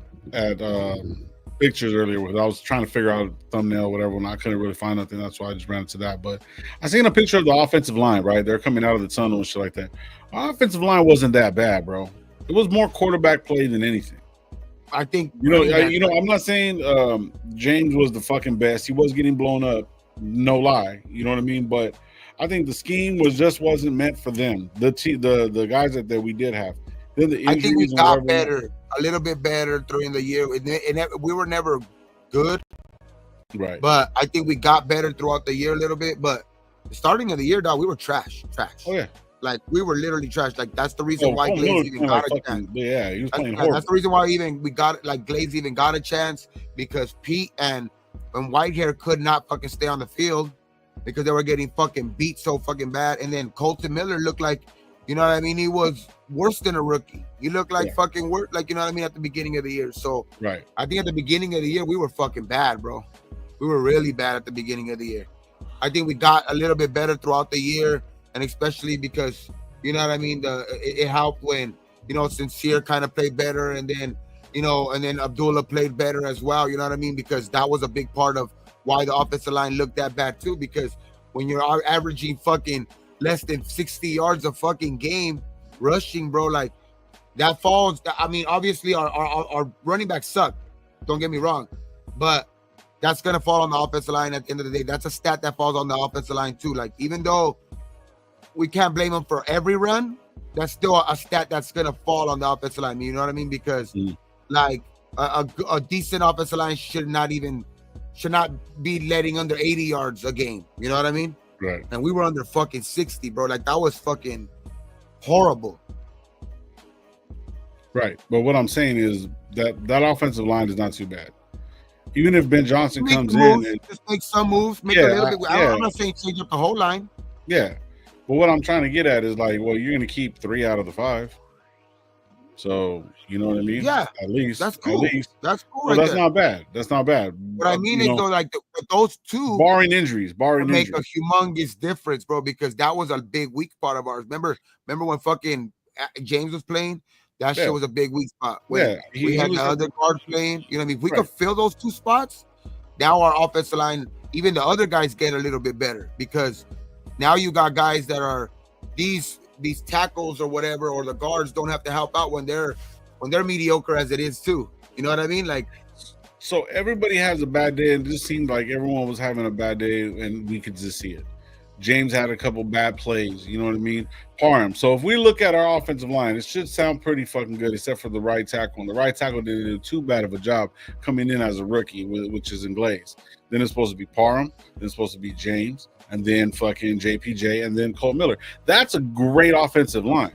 pictures earlier. I was trying to figure out a thumbnail, whatever, and I couldn't really find nothing. That's why I just ran into that. But I seen a picture of the offensive line. Right, they're coming out of the tunnel and shit like that. Our offensive line wasn't that bad, bro. It was more quarterback play than anything. I think I'm not saying James was the fucking best. He was getting blown up, no lie. You know what I mean? But I think the scheme wasn't meant for them. The guys that we did have. Then the I think we got better, a little bit better during the year, and we were never good, right? But I think we got better throughout the year a little bit. But the starting of the year, dog, we were trash. Oh yeah. Like we were literally trash. Like that's the reason why Glaze even got a chance. Yeah, he was playing horrible. That's the reason why Glaze even got a chance, because Pete and Whitehair could not fucking stay on the field because they were getting fucking beat so fucking bad. And then Colton Miller looked like, you know what I mean? He was worse than a rookie. He looked like fucking worse, like, you know what I mean, at the beginning of the year. So right. I think at the beginning of the year we were fucking bad, bro. We were really bad at the beginning of the year. I think we got a little bit better throughout the year. And especially because, you know what I mean, it helped when, Sincere kind of played better, and then, and then Abdullah played better as well, you know what I mean? Because that was a big part of why the offensive line looked that bad too, because when you're averaging fucking less than 60 yards a fucking game rushing, bro, like that falls. I mean, obviously our running backs suck, don't get me wrong, but that's going to fall on the offensive line at the end of the day. That's a stat that falls on the offensive line too. Like, even though we can't blame them for every run, that's still a stat that's going to fall on the offensive line. You know what I mean? Because like a decent offensive line should not be letting under 80 yards a game. You know what I mean? Right. And we were under fucking 60, bro. Like, that was fucking horrible. Right. But what I'm saying is that offensive line is not too bad. Even if Ben Johnson comes in and just make some moves, make a little bit. I'm not saying change up the whole line. Yeah. But what I'm trying to get at is like, well, you're going to keep 3 out of the 5. So, you know what I mean? Yeah. At least. That's cool. That's cool. Well, that's not bad. That's not bad. What I mean is, though, like those two, barring injuries, make a humongous difference, bro, because that was a big weak spot of ours. Remember when fucking James was playing? That shit was a big weak spot. When we had the other guard playing. You know what I mean? If we could fill those 2 spots, now our offensive line, even the other guys, get a little bit better, because now you got guys that are these tackles or whatever, or the guards don't have to help out when they're mediocre as it is too. You know what I mean? Like, so everybody has a bad day, and it just seemed like everyone was having a bad day, and we could just see it. James had a couple bad plays, you know what I mean? Parham. So if we look at our offensive line, it should sound pretty fucking good, except for the right tackle. And the right tackle didn't do too bad of a job coming in as a rookie, which is in Glaze. Then it's supposed to be Parham. Then it's supposed to be James. And then fucking JPJ. And then Cole Miller. That's a great offensive line.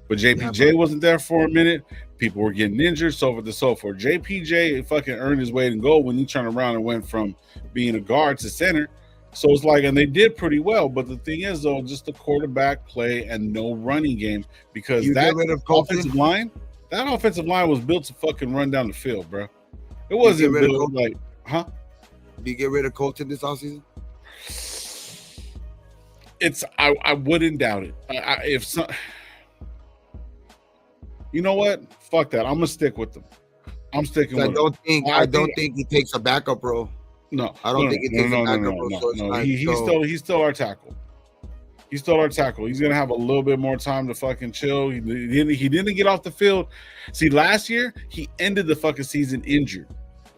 But JPJ wasn't there for a minute. People were getting injured, so forth and so forth. JPJ fucking earned his weight in gold when he turned around and went from being a guard to center. So it's like, and they did pretty well. But the thing is, though, just the quarterback play and no running game, because that offensive line was built to fucking run down the field, bro. It wasn't built like, huh? Did you get rid of Colton this offseason? I wouldn't doubt it. You know what? Fuck that. I'm gonna stick with them. I'm sticking with them. I don't think he takes a backup role. No, I don't think he takes a backup role. He's still our tackle. He's still our tackle. He's gonna have a little bit more time to fucking chill. He didn't get off the field. See, last year he ended the fucking season injured.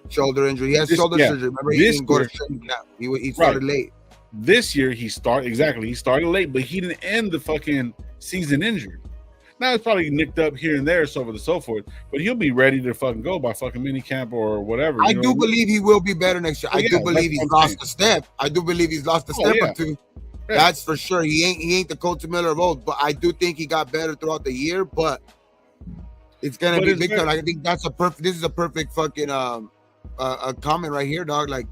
Shoulder injury. He has shoulder surgery. Remember, he didn't go to training now. He started late. This year he started late, but he didn't end the fucking season injured. Now it's probably nicked up here and there, so on and so forth, but he'll be ready to fucking go by fucking minicamp or whatever. I do believe he will be better next year. I do believe he's lost a step. I do believe he's lost a step or two. Yeah. That's for sure. He ain't the Colton Miller of old, but I do think he got better throughout the year. But it's gonna be big time. I think this is a perfect fucking a comment right here, dog. Like,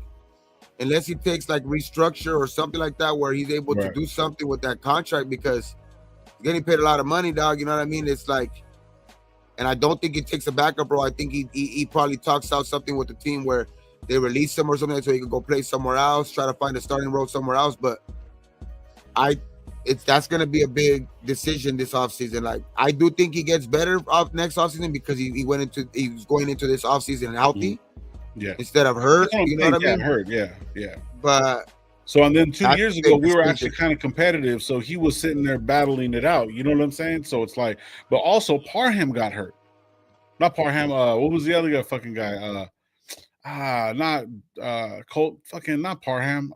unless he takes like restructure or something like that, where he's able to do something with that contract, because he's getting paid a lot of money, dog. You know what I mean? It's like, and I don't think he takes a backup role. I think he probably talks out something with the team where they release him or something so he can go play somewhere else, try to find a starting role somewhere else. But that's gonna be a big decision this offseason. Like I do think he gets better off next offseason because he's going into this offseason healthy, instead of hurt. You know what I mean? Hurt, yeah. But so and then 2 years ago we were actually kind of competitive, so he was sitting there battling it out. You know what I'm saying? So it's like, but also Parham got hurt. Not Parham. What was the other guy? Fucking guy. Not Colt. Fucking not Parham.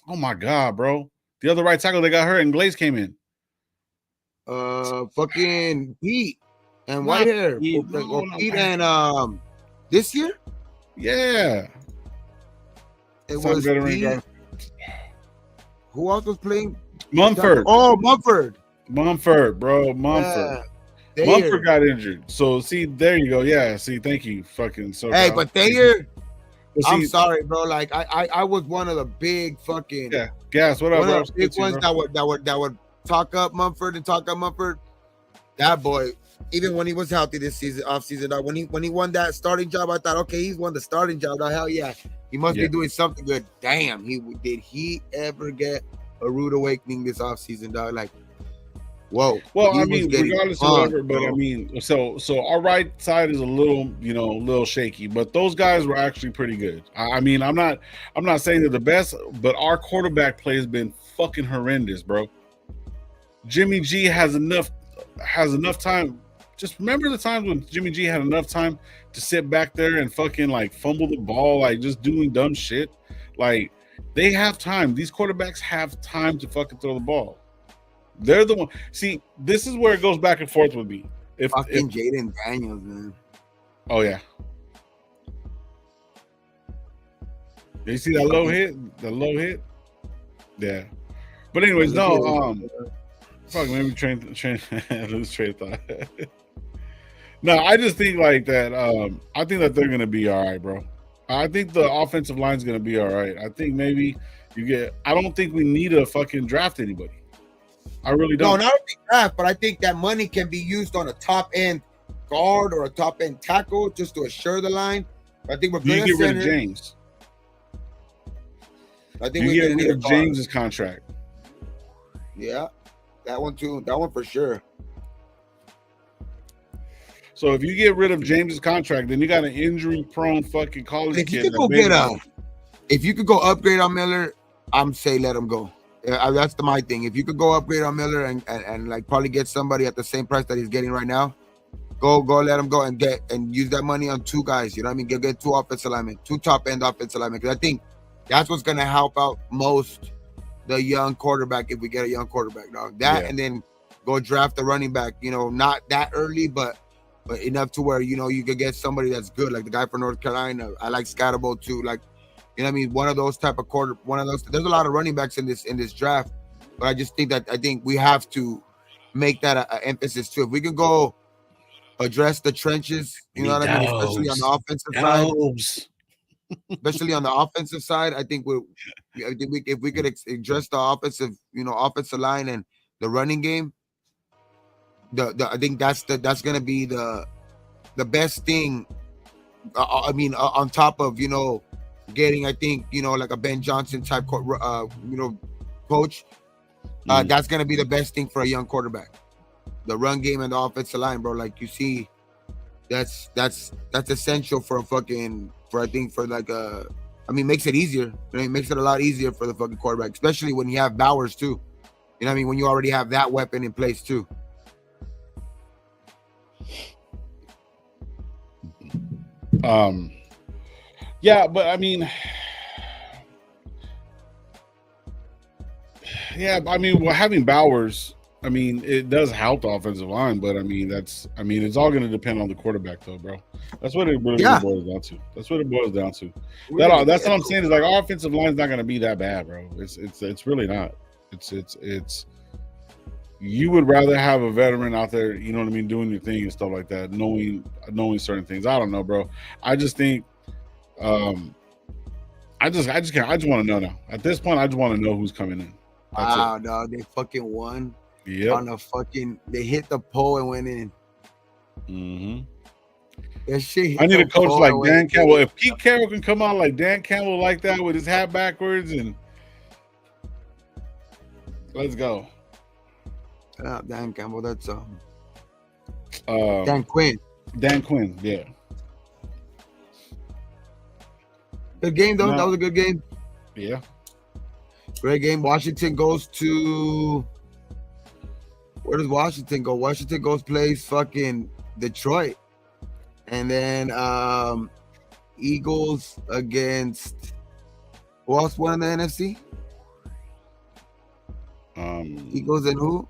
Oh my god, bro. The other right tackle that got hurt and Glaze came in. Fucking Pete and Whitehair. Pete and this year? Yeah. It was Pete. Who else was playing? Mumford. Oh, Mumford. Mumford, bro. Mumford. Yeah, Mumford got injured. So see, there you go. Yeah. See, thank you. Fucking so. Hey, but Thayer. I'm sorry, bro. Like I was one of the big fucking gas. What up, bro? One of the big ones that would talk up Mumford. That boy, even when he was healthy this season, off season, when he won that starting job, I thought, okay, he's won the starting job. Hell yeah, he must be doing something good. Damn, did he ever get a rude awakening this off season, dog? Like, whoa. Well, I mean, regardless of whatever, but I mean, so our right side is a little shaky, but those guys were actually pretty good. I mean, I'm not saying they're the best, but our quarterback play has been fucking horrendous, bro. Jimmy G has enough time. Just remember the times when Jimmy G had enough time to sit back there and fucking like fumble the ball, like just doing dumb shit. Like they have time. These quarterbacks have time to fucking throw the ball. They're the one. See, this is where it goes back and forth with me. If Jaden Daniels, man. Oh yeah. You see that low hit? The low hit? Yeah. But anyways, no. Fuck, maybe lose train of thought. No, I just think like that. I think that they're gonna be all right, bro. I think the offensive line's gonna be all right. I think maybe I don't think we need to fucking draft anybody. I really don't. No, not a draft, but I think that money can be used on a top end guard or a top end tackle just to assure the line. I think we're good. You get rid of James. I think we get rid of James's contract. Yeah, that one too. That one for sure. So if you get rid of James's contract, then you got an injury-prone fucking college kid. If you could go upgrade on Miller, I'm say let him go. That's my thing. If you could go upgrade on Miller and like probably get somebody at the same price that he's getting right now, go let him go and use that money on two guys. You know what I mean? Get two offensive linemen, two top end offensive linemen. Because I think that's what's gonna help out most the young quarterback if we get a young quarterback, dog. And then go draft the running back. You know, not that early, but enough to where you could get somebody that's good, like the guy from North Carolina. I like Scatterbo too. Like, you know what I mean? One of those type of there's a lot of running backs in this draft, but I just think we have to make that an emphasis too. If we can go address the trenches, you know what I mean? Especially on the offensive side. Especially on the offensive side, I think if we could address the offensive line and the running game, I think that's gonna be the best thing. I mean, on top of getting, I think like a Ben Johnson type coach, that's gonna be the best thing for a young quarterback. The run game and the offensive line, bro. Like you see, that's essential makes it easier. It makes it a lot easier for the fucking quarterback, especially when you have Bowers too. You know what I mean? When you already have that weapon in place too. Yeah, but I mean, having Bowers, I mean, it does help the offensive line, but it's all going to depend on the quarterback, though, bro. That's what it really boils down to. That's what it boils down to. That's what I'm saying is like our offensive line is not going to be that bad, bro. It's really not. It's. You would rather have a veteran out there, you know what I mean, doing your thing and stuff like that, knowing certain things. I don't know, bro. I just think, I just want to know now. At this point, I just want to know who's coming in. Wow, dog, they fucking won. Yeah. They hit the pole and went in. Mm-hmm. That shit. I need a So coach cold like away. Dan Campbell. If Pete Carroll can come out like Dan Campbell like that with his hat backwards, and let's go. Dan Campbell. That's Dan Dan Quinn. Dan Quinn, yeah. Good game though. No. That was a good game. Yeah. Great game. Washington goes to. Where does Washington go? Washington goes plays fucking Detroit, and then Eagles against. Who else won in the NFC? Eagles and who?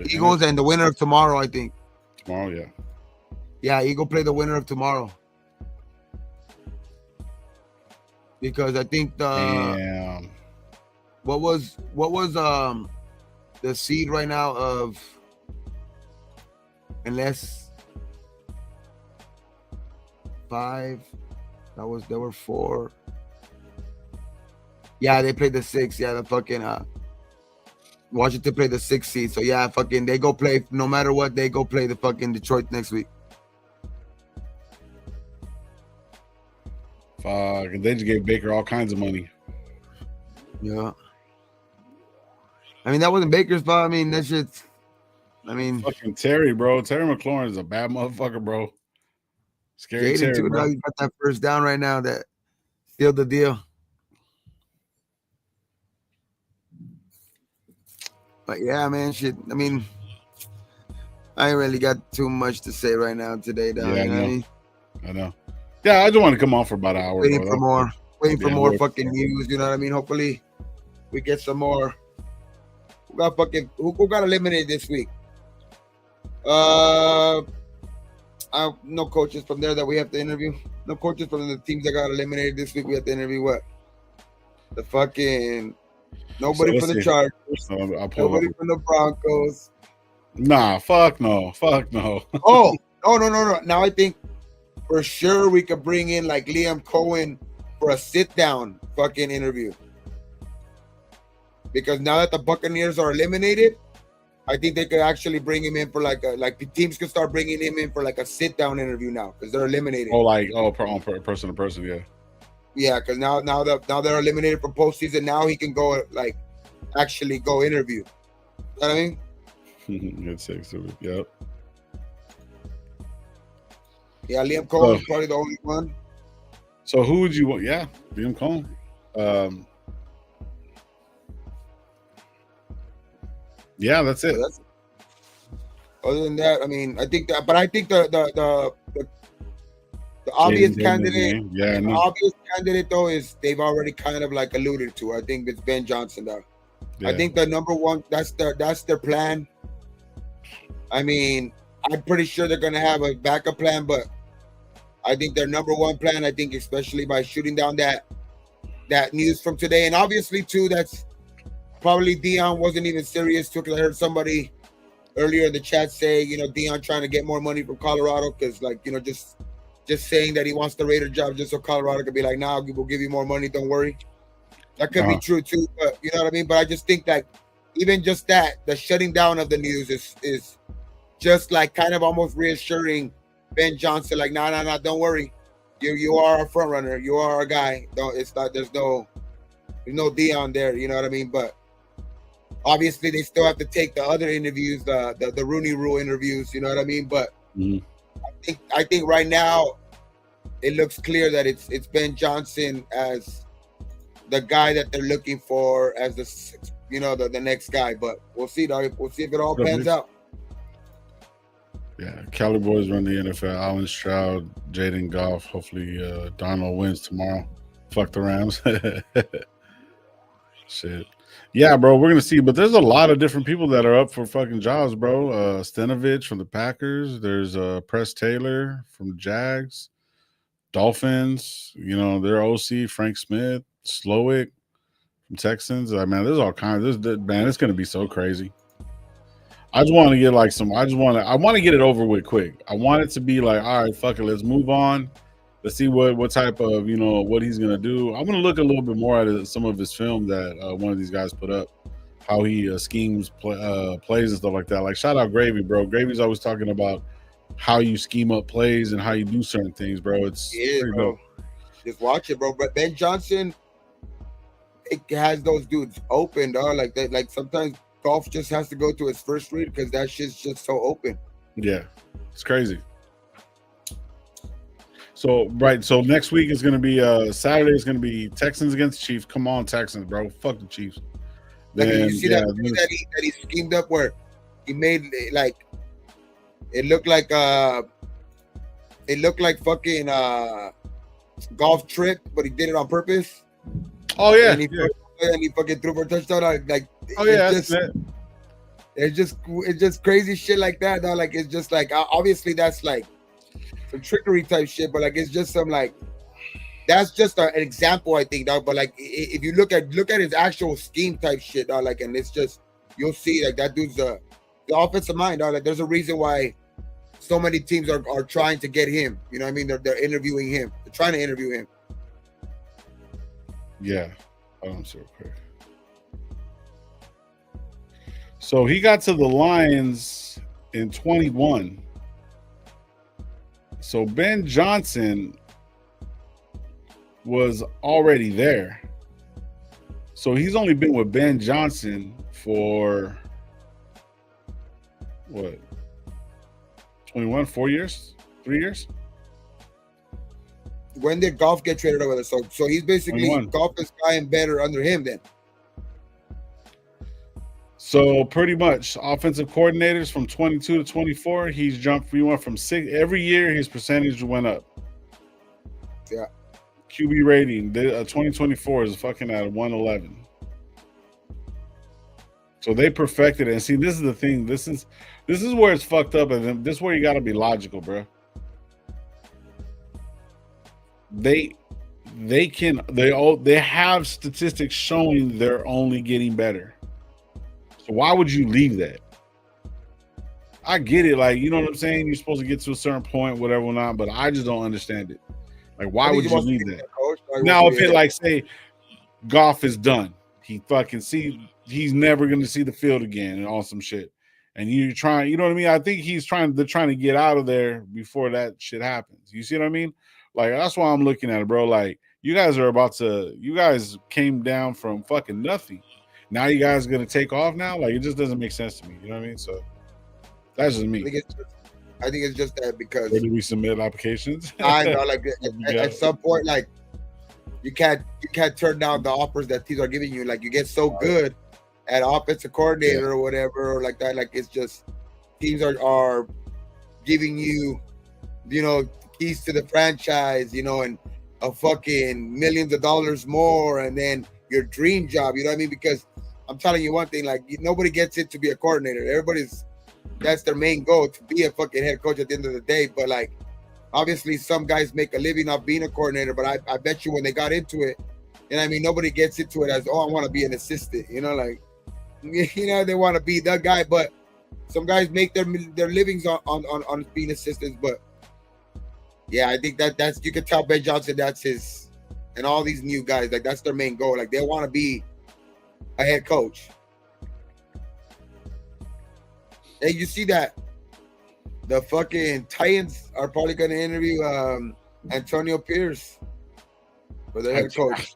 Eagles and the winner of tomorrow, I think. Tomorrow, yeah. Yeah, Eagle play the winner of tomorrow. Because I think what was the seed right now of unless 5 there were 4. Yeah, they played the 6. Yeah, the fucking Washington played the 6th seed. So yeah, fucking they go play no matter what, they go play the fucking Detroit next week. Fuck, and they just gave Baker all kinds of money. Yeah. I mean, that wasn't Baker's fault. I mean, that shit's. I mean, fucking Terry, bro. Terry McLaurin is a bad motherfucker, bro. Scary Jaden Terry, too. bro. Now you got that first down right now. That sealed the deal. But yeah, man, shit. I mean, I ain't really got too much to say right now today, dog. Yeah, you know what I mean? I know. Yeah, I just want to come on for about an hour. Waiting bro. for more. Waiting for more we're- fucking news. You know what I mean? Hopefully, we get some more. Who got eliminated this week? No coaches from there that we have to interview. No coaches from the teams that got eliminated this week. We have to interview what? The fucking nobody So from the let's see. Chargers. So I'll pull Nobody up. from the Broncos. Nah, fuck no. Fuck no. Oh, no. Now I think for sure we could bring in like Liam Cohen for a sit down fucking interview. Because now that the Buccaneers are eliminated, I think they could actually bring him in for the teams could start bringing him in for like a sit down interview now because they're eliminated. Person to person, yeah. Yeah, because now they're eliminated from postseason. Now he can go actually go interview. You know what I mean? Good 6 of it. Yep. Yeah, Liam Cohen is probably the only one. So who would you want? Yeah, Liam Cohen. Yeah, that's it. Other than that, I mean, I think the obvious candidate, obvious candidate though is they've already kind of like alluded to. I think it's Ben Johnson though. Yeah. I think the number one that's their plan. I mean, I'm pretty sure they're gonna have a backup plan, but I think their number one plan. I think especially by shooting down that news from today, and obviously too, that's probably Dion wasn't even serious too. Because I heard somebody earlier in the chat say, Dion trying to get more money from Colorado because, just saying that he wants the Raider job just so Colorado could be like, nah, we'll give you more money. Don't worry. That could be true too, but you know what I mean? But I just think that even just that, the shutting down of the news is just like kind of almost reassuring Ben Johnson, like, nah, don't worry. You are a front runner. You are our guy. It's not, there's no Dion there, you know what I mean? But obviously they still have to take the other interviews, the Rooney Rule interviews, you know what I mean? But I think right now it looks clear that it's Ben Johnson as the guy that they're looking for as the next guy. But we'll see, dog. We'll see if it all pans out. Yeah, Cali boys run the NFL. Allen Stroud, Jaden Goff. Hopefully, Darnold wins tomorrow. Fuck the Rams. Shit. Yeah, bro, we're gonna see. But there's a lot of different people that are up for fucking jobs, bro. Stenovich from the Packers. There's Press Taylor from Jags. Dolphins. Their OC Frank Smith. Slowick from Texans. Man, there's all kinds. Man, it's gonna be so crazy. I just want to get I want to get it over with quick. I want it to be like, all right, fuck it, let's move on. Let's see what type of, what he's going to do. I'm going to look a little bit more at some of his film that one of these guys put up, how he schemes, plays and stuff like that. Like, shout out Gravy, bro. Gravy's always talking about how you scheme up plays and how you do certain things, bro. It's Yeah, pretty bro. dope. Just watch it, bro. But Ben Johnson, it has those dudes open, dog. Like that. Like sometimes golf just has to go to its first read because that shit's just so open. Yeah, it's crazy. So right, so next week is going to be Saturday is going to be Texans against Chiefs. Come on, Texans, bro. Fuck the Chiefs. Like Then you see that play that he schemed up where he made like it looked like fucking golf trick, but he did it on purpose. Oh yeah, and he fucking threw for a touchdown. Like oh yeah, it's just crazy shit like that. Though. Like it's just like obviously that's like some trickery type shit, but like it's just some like that's just an example, I think, dog. But like if you look at his actual scheme type shit, dog, like and it's just you'll see like that dude's the offensive mind, dog. Like there's a reason why so many teams are trying to get him. You know what I mean? They're interviewing him. They're trying to interview him. Yeah. I'm so quick. So he got to the Lions in 21. So Ben Johnson was already there. So he's only been with Ben Johnson for what? 21, 4 years? 3 years? When did Goff get traded over there? So he's basically 21. Goff is flying better under him then. So pretty much offensive coordinators from 22 to 24, he went from 6 every year his percentage went up. Yeah. QB rating, 2024 is fucking at 111. So they perfected it. And see, this is the thing. This is where it's fucked up, and this is where you got to be logical, bro. They have statistics showing they're only getting better. So why would you leave that? I get it, like, you know what I'm saying? You're supposed to get to a certain point, whatever or not, but I just don't understand it. Like, why would you leave that? Now, if it like say Goff is done, he's never gonna see the field again and all some shit. And you're trying, you know what I mean? I think they're trying to get out of there before that shit happens. You see what I mean? Like, that's why I'm looking at it, bro. Like, you guys came down from fucking nothing. Now you guys are gonna take off now? Like, it just doesn't make sense to me. You know what I mean? So that's just me. I think it's just that because where do we submit applications? I know, like at some point, like you can't turn down the offers that teams are giving you. Like you get so good at offensive coordinator or whatever, or like that. Like it's just teams are giving you, you know, keys to the franchise, you know, and a fucking millions of dollars more, and then your dream job. You know what I mean? Because I'm telling you one thing, like nobody gets it to be a coordinator. That's their main goal, to be a fucking head coach at the end of the day. But like, obviously, some guys make a living off being a coordinator. But I bet you when they got into it, and I mean, nobody gets into it as, oh, I want to be an assistant. You know, like, you know, they want to be the guy. But some guys make their livings on being assistants. But yeah, I think that's you can tell Ben Johnson that's his, and all these new guys, like that's their main goal. Like they want to be a head coach. Hey, you see that the fucking Titans are probably going to interview Antonio Pierce for their head coach.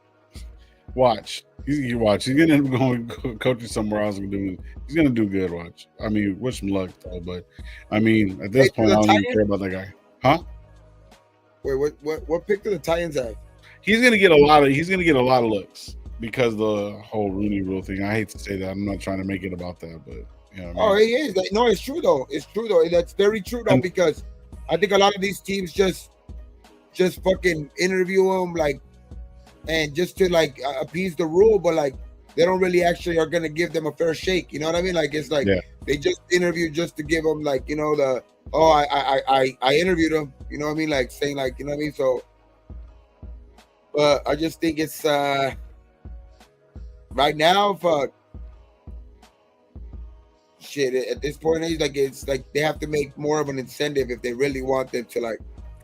Watch. You watch. He's going to end up going coaching somewhere else. He's going to do good, watch. I mean, wish him luck, though. But, I mean, at this point, I don't even care about that guy. Huh? Wait, what pick do the Titans have? He's going to get a lot of looks because the whole Rooney Rule thing. I hate to say that. I'm not trying to make it about that, but... You know what I mean? He is. No, it's true though. It's true though. That's very true though, because I think a lot of these teams just fucking interview them like, and just to like appease the rule, but like they don't really actually are gonna give them a fair shake. You know what I mean? Like it's like they just interview just to give them like, you know, I interviewed them. You know what I mean? Like saying like, you know what I mean? So, but I just think it's right now, fuck. Shit, at this point, it's like they have to make more of an incentive if they really want them to, like,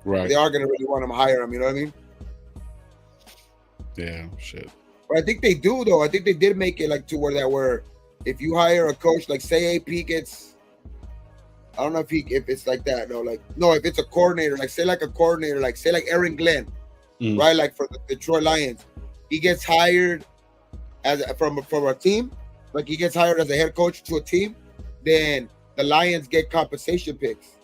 they are gonna really want them to hire them. You know what I mean? Yeah, shit. But I think they do though. I think they did make it like to where if you hire a coach, like say AP gets I don't know if it's like that. No, if it's a coordinator, like say like a coordinator, like say like Aaron Glenn, right? Like for the Detroit Lions, he gets hired as from a team, like he gets hired as a head coach to a team, then the Lions get compensation picks.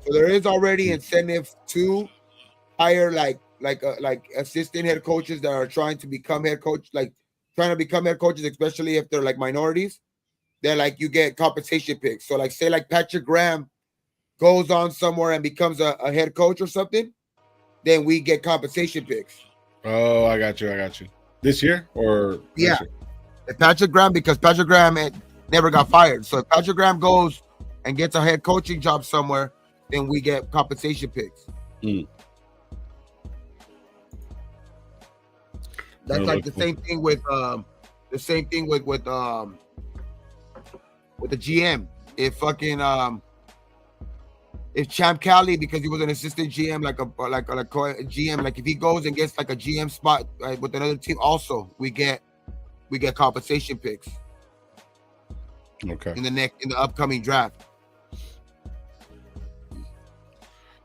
So there is already incentive to hire like assistant head coaches that are trying to become head coach, like trying to become head coaches, especially if they're like minorities. They're like you get compensation picks. So like say like Patrick Graham goes on somewhere and becomes a head coach or something, then we get compensation picks. Oh, I got you. This year or Yeah, next year? if Patrick Graham, because Patrick Graham never got fired. So if Patrick Graham goes and gets a head coaching job somewhere, then we get compensation picks. That's like the same thing with the GM. If fucking if Champ Cali, because he was an assistant GM, like a GM, like if he goes and gets like a GM spot with another team, also we get compensation picks. Okay. In the upcoming draft.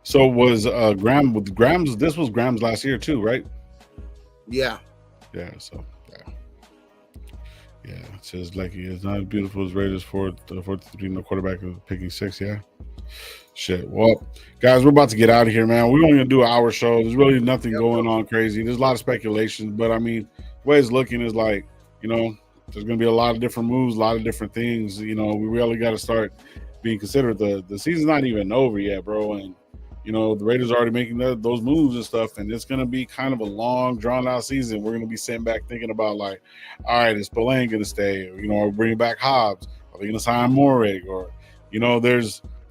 So was Graham with Graham's? This was Graham's last year too, right? Yeah. Yeah. So yeah. It says like he is not as beautiful as Raiders 43 no quarterback picking 6. Yeah. Shit. Well, guys, we're about to get out of here, man. We're only gonna do an hour show. There's really nothing going on crazy. There's a lot of speculation, but I mean, the way it's looking is like, there's gonna be a lot of different moves, a lot of different things. We really got to start being considerate. The season's not even over yet, bro, and the Raiders are already making those moves and stuff, and it's gonna be kind of a long, drawn out season. We're gonna be sitting back thinking about like, all right, is Spillane gonna stay? Or bringing back Hobbs? Are they gonna sign Morig? Or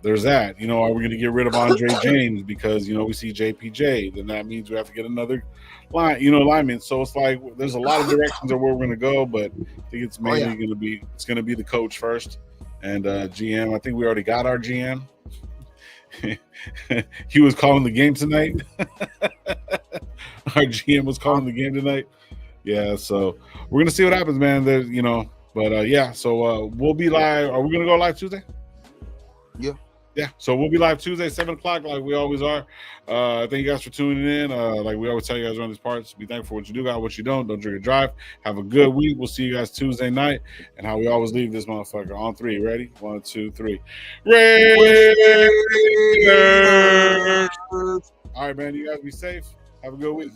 there's that. Are we going to get rid of Andre James because, we see JPJ? Then that means we have to get another lineman. So it's like there's a lot of directions of where we're going to go, but I think it's mainly going to be the coach first and GM. I think we already got our GM. He was calling the game tonight. Our GM was calling the game tonight. Yeah, so we're going to see what happens, man. So we'll be live. Are we going to go live Tuesday? Yeah, so we'll be live Tuesday, 7 o'clock, like we always are. Thank you guys for tuning in. Like we always tell you guys around these parts, be thankful for what you do, got what you don't drink or drive. Have a good week. We'll see you guys Tuesday night. And how we always leave this motherfucker on 3. Ready? 1, 2, 3. Raiders! All right, man. You guys be safe. Have a good week.